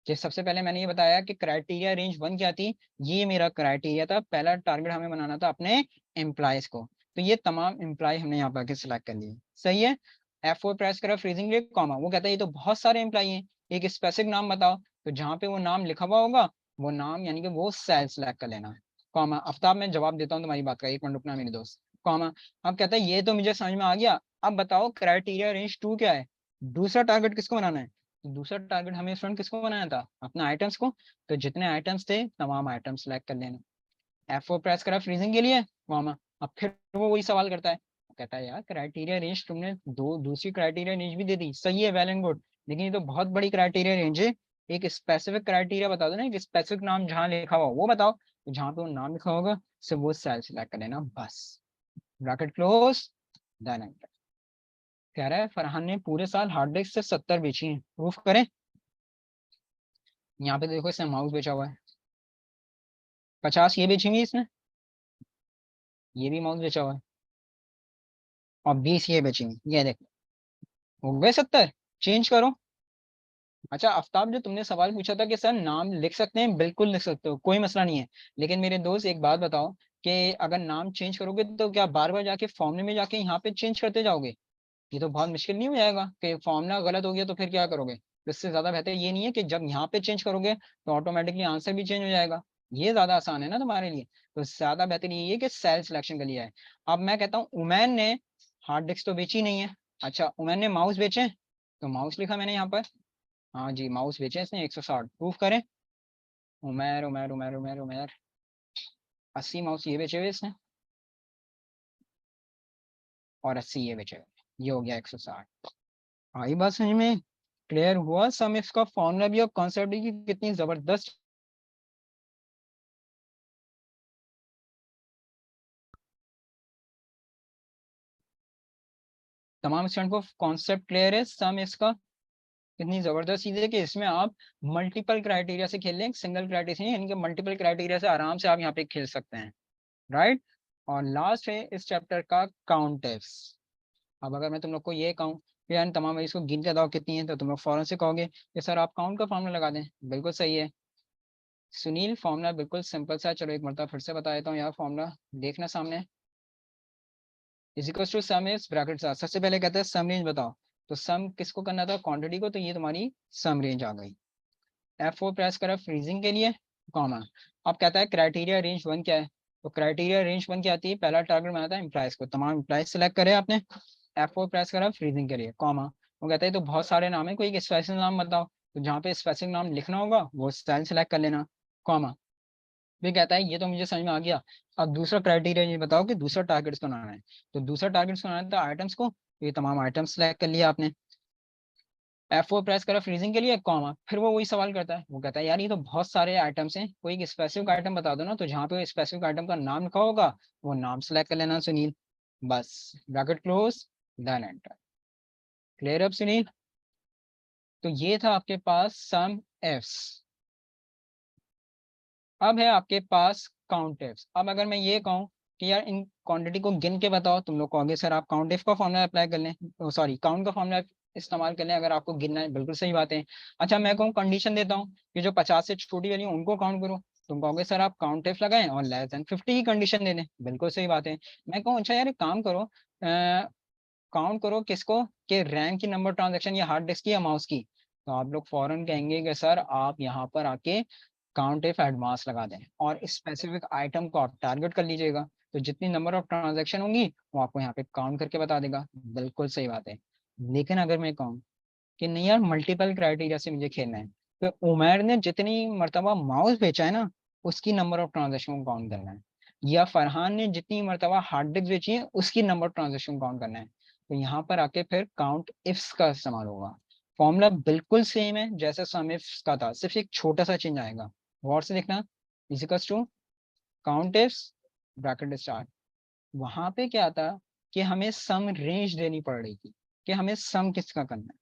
कि सबसे पहले मैंने ये बताया कि क्राइटेरिया रेंज वन क्या थी। ये मेरा क्राइटेरिया था, पहला टारगेट हमें बनाना था अपने एम्प्लॉयज को। तो ये तमाम एम्प्लॉय हमने यहाँ पर आके सिलेक्ट कर लिए, सही है। F4 प्रेस करा फ्रीजिंग रेट, कॉमा। वो कहता है ये तो बहुत सारे एम्प्लॉय हैं, एक स्पेसिफिक नाम बताओ। तो जहाँ पे वो नाम लिखा हुआ होगा वो नाम यानी कि वो सेल सेलेक्ट कर लेना, कॉमा। आफ्ताब मैं जवाब देता हूँ तुम्हारी बात का, एक मिनट रुकना मेरे दोस्त। कॉमा। अब कहता है ये तो मुझे समझ में आ गया, अब बताओ क्राइटेरिया रेंज 2 क्या है। दूसरा टारगेट किसको बनाना है, तो दूसरा टारगेट हमें स्टूडेंट किसको बनाया था, अपने आइटम्स को। तो जितने आइटम्स थे तमाम आइटम सेलेक्ट कर लेना, F4 प्रेस करा फ्रीजिंग के लिए, कॉमा। अब फिर वो वही सवाल करता है, कहता है यार क्राइटेरिया रेंज तुमने दूसरी क्राइटेरिया रेंज भी दे दी, सही है, वेल एंड गुड, लेकिन ये तो बहुत बड़ी क्राइटेरिया रेंज है, एक स्पेसिफिक क्राइटेरिया बता दो ना, एक स्पेसिफिक नाम जहाँ लिखा हुआ वो बताओ। तो जहाँ पे वो नाम लिखा होगा सिर्फ वो सेल सिलेक्ट कर लेना बस, ब्रैकेट क्लोज, देन एंटर। कह रहा है फरहान ने पूरे साल हार्ड डिस्क से 70 बेची है, प्रूफ करें। यहाँ पे देखो इसने माउस बेचा हुआ है, 50 ये बेची हुई है इसने, ये भी माउस बेचा हुआ है, और 20 ये बेची हुई, ये देखो हो गए 70, चेंज करो। अच्छा आफ्ताब, जो तुमने सवाल पूछा था कि सर नाम लिख सकते हैं, बिल्कुल लिख सकते हो, कोई मसला नहीं है, लेकिन मेरे दोस्त एक बात बताओ कि अगर नाम चेंज करोगे तो क्या बार बार जाके फॉर्मूले में जाके यहाँ पे चेंज करते जाओगे, ये तो बहुत मुश्किल नहीं हो जाएगा कि फॉर्मूला गलत हो गया तो फिर क्या करोगे। तो इससे ज्यादा बेहतर ये नहीं है कि जब यहाँ पे चेंज करोगे तो ऑटोमेटिकली आंसर भी चेंज हो जाएगा, ये ज्यादा आसान है ना तुम्हारे लिए। तो ज्यादा बेहतर यही है कि सेल सिलेक्शन कर लिया है। अब मैं कहता हूँ उमैन ने हार्ड डिस्क तो बेची नहीं है, अच्छा उमैन ने माउस बेचे, तो माउस लिखा मैंने यहाँ पर, हाँ जी माउस बेचे इसने 160, प्रूफ करें। उमेर उमेर उमेर उमेर उमेर 80 माउस ये बेचे हुए इसने, और 80 ये बेचे हुए, ये हो गया 160। आई बात समझ में, क्लियर हुआ सम इसका फॉर्मूला भी और कॉन्सेप्ट भी कितनी जबरदस्त। तमाम स्टूडेंट को कॉन्सेप्ट क्लियर है, सम इसका कितनी जबरदस्त चीज है कि इसमें आप मल्टीपल क्राइटेरिया से खेल लें, सिंगल क्राइटेरिया यानी कि मल्टीपल क्राइटेरिया से आराम से आप यहाँ पे खेल सकते हैं, राइट। और लास्ट है इस चैप्टर का काउंटिव्स। अब अगर मैं तुम लोग को ये कहूँ कि यार तमाम इसको गिन के बताओ कितनी है, तो तुम लोग फौरन से कहोगे कि सर आप काउंट का फॉर्मूला लगा दें, बिल्कुल सही है सुनील, फॉर्मूला बिल्कुल सिंपल सा है। चलो एक मरतबा फिर से बता देता हूँ यार, फॉर्मूला देखना सामने, is equal to sum is bracket से सबसे पहले कहते हैं सम रेंज बताओ, तो सम किसको करना था, क्वांटिटी को, तो ये तुम्हारी सम रेंज आ गई। F4 प्रेस करा फ्रीजिंग के लिए, कॉमा। अब कहता है क्राइटेरिया रेंज 1 क्या है, तो क्राइटेरिया रेंज 1 क्या आती है, पहला टारगेट बनाता है इम्प्लाइज को, तमाम इम्प्लाइज सेलेक्ट करे आपने, F4 प्रेस करा फ्रीजिंग के लिए, कॉमा। वो कहता है तो बहुत सारे नाम है, कोई एक स्पेसिफिक नाम बताओ, तो जहाँ पे स्पेसिफिक नाम लिखना होगा वो स्टाइल सेलेक्ट कर लेना, कॉमा। फिर कहता है ये तो मुझे समझ में आ गया, अब दूसरा क्राइटेरिया ये बताओ कि दूसरा टारगेट को बनाना है, तो दूसरा टारगेट को बनाना था आइटम्स को, तो ये तमाम आइटम्स सेलेक्ट कर लिया आपने, F4 प्रेस करा फ्रीजिंग के लिए, कॉमा। फिर वो वही सवाल करता है, वो कहता है यार ये तो बहुत सारे आइटम्स हैं, कोई एक स्पेसिफिक आइटम बता दो ना, तो जहाँ पे स्पेसिफिक आइटम का नाम लिखा होगा वो नाम सेलेक्ट कर लेना सुनील, बस bracket close, then enter. Clear अब सुनील, तो ये था आपके पास सम एफ्स। अब है आपके पास काउंट एफ्स। अब अगर मैं ये कहूँ कि यार इन क्वांटिटी को गिन के बताओ, तुम लोग कहोगे सर आप काउंट एफ का फॉर्मूला अप्लाई कर लें, सॉरी काउंट का फॉर्मूला इस्तेमाल कर लें अगर आपको गिनना है, बिल्कुल सही बात है। अच्छा मैं कहूँ कंडीशन देता हूँ कि जो 50 से छोटी वाली है उनको काउंट करो, तुम कहोगे सर आप काउंट एफ लगाएं और लेस देन 50 की कंडीशन दे दें, बिल्कुल सही बात है। मैं कहूँ अच्छा यार एक काम करो, काउंट करो किसको, कि रैम की नंबर ट्रांजेक्शन या हार्ड डिस्क की या माउस की, तो आप लोग फौरन कहेंगे कि सर आप यहाँ पर आके काउंट इफ एडवांस लगा दें और स्पेसिफिक आइटम को आप टारगेट कर लीजिएगा, तो जितनी नंबर ऑफ ट्रांजैक्शन होंगी वो आपको यहाँ पे काउंट करके बता देगा, बिल्कुल सही बात है। लेकिन अगर मैं कहूँ कि नहीं यार मल्टीपल क्राइटेरिया से मुझे खेलना है, तो उमर ने जितनी मरतबा माउस बेचा है ना उसकी नंबर ऑफ ट्रांजेक्शन को काउंट करना है, या फरहान ने जितनी मरतबा हार्ड डिस्क बेची है उसकी नंबर ऑफ ट्रांजेक्शन काउंट करना है, तो यहाँ पर आके फिर काउंट इफ्स का इस्तेमाल होगा। फॉर्मूला बिल्कुल सेम है जैसा सम इफ्स का था, सिर्फ एक छोटा सा चेंज आएगा, गौर से देखना, equals to count ifs bracket start. वहां पे क्या था कि हमें सम रेंज देनी पड़ रही थी कि हमें सम किसका करना है,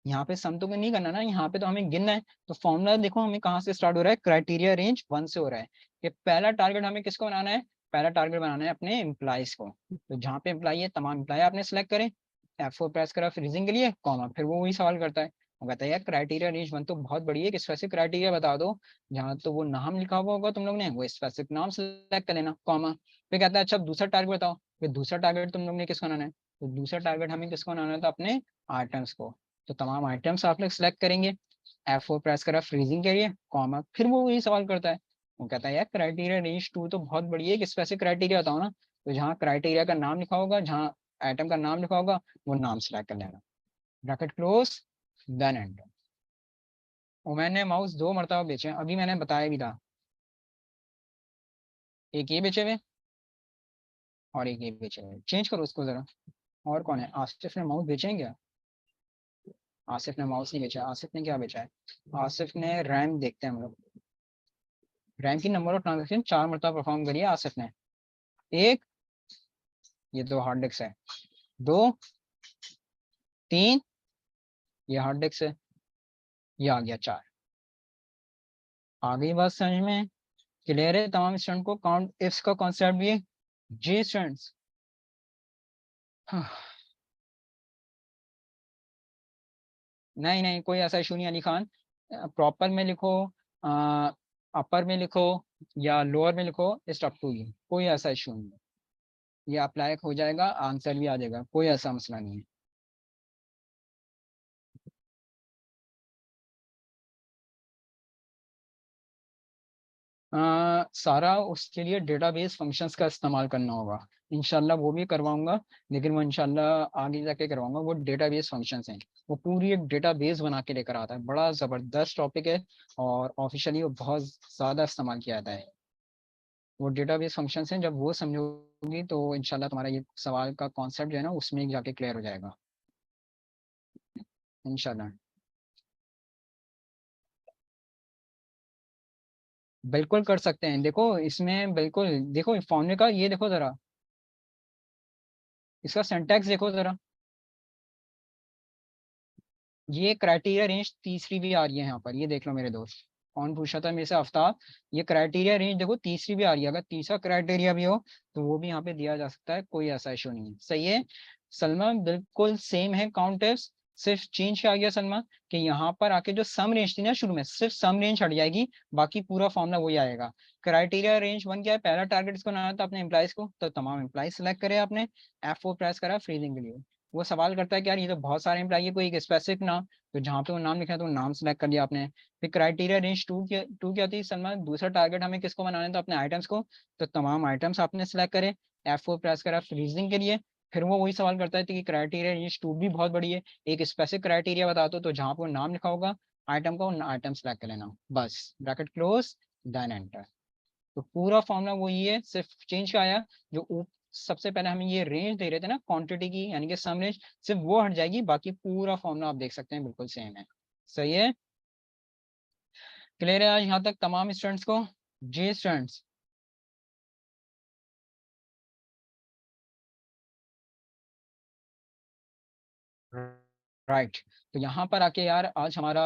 यहाँ पे सम तो नहीं करना ना, यहाँ पे तो हमें गिनना है। तो फॉर्मूला देखो हमें कहाँ से स्टार्ट हो रहा है, क्राइटेरिया रेंज 1 से हो रहा है, कि पहला टारगेट हमें किसको बनाना है, पहला टारगेट बनाना है अपने एम्प्लॉइज को, तो जहाँ पे एम्प्लॉई है तमाम एम्प्लॉय आपने सेलेक्ट करें, F4 प्रेस करा फ्रीजिंग के लिए, कॉमा। फिर वो वही सवाल करता है, वो कहता है यार क्राइटेरिया रेंज 1 तो बहुत बड़ी है, कि स्पेसिफिक क्राइटेरिया बता दो, जहाँ तो वो नाम लिखा हुआ होगा तुम लोग ने वो स्पेसिफिक नाम सेलेक्ट कर लेना, कॉमा। फिर कहता है अच्छा दूसरा टारगेट बताओ, फिर दूसरा टारगेट तुम लोग ने किसको बनाना है, तो दूसरा टारगेट हमें किसको बनाना था, अपने आइटम्स को, तो तमाम आइटम्स आप लोग सेलेक्ट करेंगे, F4 प्रेस करा फ्रीजिंग के लिए, कॉमा। फिर वो वही सवाल करता है, वो कहता है यार क्राइटेरिया रेंज 2 तो बहुत बड़ी है, कि स्पेसिफिक क्राइटेरिया बताओ ना, तो जहाँ क्राइटेरिया का नाम लिखा होगा, जहाँ आइटम का नाम लिखा होगा, वो नाम सेलेक्ट कर लेना, ब्रैकेट क्लोज, देन एंटर। और मैंने माउस 2 मरतबा बेचे हैं, अभी मैंने बताया भी था, एक ये बेचे हुए और एक ये बेचे हुए। चेंज करो उसको जरा। और कौन है? आसिफ ने माउस बेचे हैं क्या? आसिफ ने माउस नहीं बेचा। आसिफ ने क्या बेचा है? आसिफ ने रैम, देखते हैं हम लोग। रैम की नंबर ऑफ ट्रांजेक्शन 4 मरतबा परफॉर्म करी है आसिफ ने। एक, ये 2 हार्ड डिस्क है, 2, 3, ये हार्ड डिस्क है, ये आ गया 4। आ गई बात समझ में? क्लियर है तमाम स्टूडेंट को? काउंट इफ्स का कॉन्सेप्ट भी? जी स्टूडेंट्स। नहीं नहीं, कोई ऐसा इशू नहीं अली खान। प्रॉपर में लिखो, अपर में लिखो या लोअर में लिखो, इट्स अप टू यू, कोई ऐसा इशू नहीं है। ये अप्लाई हो जाएगा, आंसर भी आ जाएगा, कोई ऐसा मसला नहीं है। सारा उसके लिए डेटाबेस फंक्शंस का इस्तेमाल करना होगा। इंशाल्लाह वो भी करवाऊंगा, लेकिन वो इंशाल्लाह आगे जाके करवाऊंगा। वो डेटाबेस फंक्शंस हैं, वो पूरी एक डेटाबेस बना के लेकर आता है। बड़ा ज़बरदस्त टॉपिक है और ऑफिशियली वो बहुत ज़्यादा इस्तेमाल किया जाता है। वो डेटाबेस फंक्शंस हैं, जब वो समझोगी तो इंशाल्लाह तुम्हारा ये सवाल का कॉन्सेप्ट जो है ना उसमें जाके क्लियर हो जाएगा इंशाल्लाह। बिल्कुल कर सकते हैं, देखो इसमें बिल्कुल, देखो फॉर्मूले का ये देखो जरा, इसका सिंटैक्स देखो जरा। ये क्राइटेरिया रेंज तीसरी भी आ रही है यहाँ पर, ये देख लो मेरे दोस्त। कौन पूछा था मेरे से? आफ्ताब। ये क्राइटेरिया रेंज देखो तीसरी भी आ रही है, अगर तीसरा क्राइटेरिया भी हो तो वो भी यहाँ पे दिया जा सकता है, कोई ऐसा इशू नहीं है। सही है सलमा, बिल्कुल सेम है काउंटर्स। सिर्फ चेंज क्या आ गया सलमा, कि यहाँ पर आके जो सम रेंज थी ना शुरू में, सिर्फ सम रेंज हट जाएगी, बाकी पूरा फॉर्मूला वही आएगा। क्राइटेरिया रेंज वन क्या है? पहला टारगेट इसको बनाना था अपने एम्प्लॉइज को, तो तमाम एम्प्लॉइज सेलेक्ट करे आपने, F4 प्रेस करा फ्रीजिंग के लिए। वो सवाल करता है कि यार ये तो बहुत सारे एम्प्लॉई है, कोई एक स्पेसिफिक नाम, तो जहाँ पे वो नाम लिखा है तो नाम सेलेक्ट कर लिया आपने। फिर क्राइटेरिया रेंज टू क्या थी सलमान? दूसरा टारगेट हमें किसको बनाना था? अपने आइटम्स को, तो तमाम आइटम्स आपने सेलेक्ट करे, F4 प्रेस करा फ्रीजिंग के लिए। फिर वो वही सवाल करता है कि क्राइटेरिया रेंज टू भी बहुत बड़ी है, एक स्पेसिफिक क्राइटेरिया बता दो, तो जहाँ पे वो नाम लिखा होगा आइटम का, वो आइटम सेलेक्ट कर लेना, बस ब्रैकेट क्लोज, देन एंटर। तो पूरा फॉर्मूला वही है, सिर्फ चेंज क्या आया, जो सबसे पहले हमें ये रेंज दे रहे थे ना क्वांटिटी की, यानी कि सम रेंज, सिर्फ वो हट जाएगी, बाकी पूरा फॉर्मूला आप देख सकते हैं बिल्कुल सेम है। सही है? क्लियर है आज यहाँ तक तमाम स्टूडेंट्स को? जी स्टूडेंट्स। राइट। तो यहाँ पर आके यार आज हमारा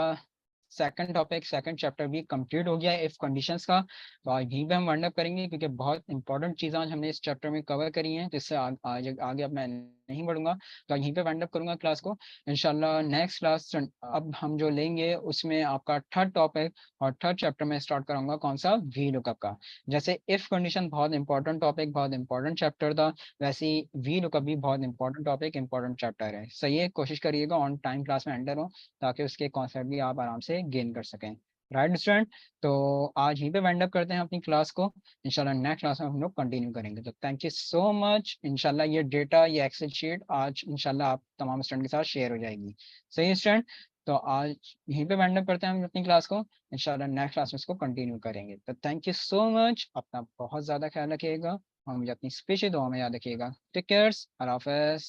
सेकंड टॉपिक, सेकंड चैप्टर भी कंप्लीट हो गया है इफ कंडीशंस का। तो आज यहीं पे हम वाइंड अप करेंगे, क्योंकि बहुत इंपॉर्टेंट चीज़ें आज हमने इस चैप्टर में कवर करी हैं, जिससे आज आगे अब मैं नहीं बढ़ूंगा। तो आज यहीं पे वाइंड अप करूंगा क्लास को। इंशाल्लाह नेक्स्ट क्लास अब हम जो लेंगे उसमें आपका थर्ड टॉपिक और थर्ड चैप्टर में स्टार्ट कराऊंगा, कौन सा? वी लुकअप का। जैसे इफ कंडीशन बहुत इंपॉर्टेंट टॉपिक, बहुत इंपॉर्टेंट चैप्टर था, वैसे ही वी लुकअप भी बहुत इंपॉर्टेंट टॉपिक, इंपॉर्टेंट चैप्टर है। सही है? कोशिश करिएगा ऑन टाइम क्लास में एंटर हो, ताकि उसके कॉन्सेप्ट भी आप आराम से गेन कर सकें। Right student? तो आज यहीं पे वाइंड अप करते हैं अपनी क्लास को। इंशाल्लाह नेक्स्ट क्लास में हम लोग कंटिन्यू करेंगे। तो थैंक यू सो मच। इंशाल्लाह ये डेटा, ये एक्सेल शीट आज इंशाल्लाह आप तमाम स्टूडेंट के साथ शेयर हो जाएगी। सही है स्टूडेंट? तो आज यहीं पे वाइंड अप करते हैं हम अपनी क्लास को। इंशाल्लाह नेक्स्ट क्लास में इसको कंटिन्यू करेंगे। तो थैंक यू सो मच, अपना बहुत ज़्यादा ख्याल रखिएगा और मुझे अपनी स्पेशल दुआ में याद रखिएगा। टेक केयर, अल्लाह हाफ़िज़।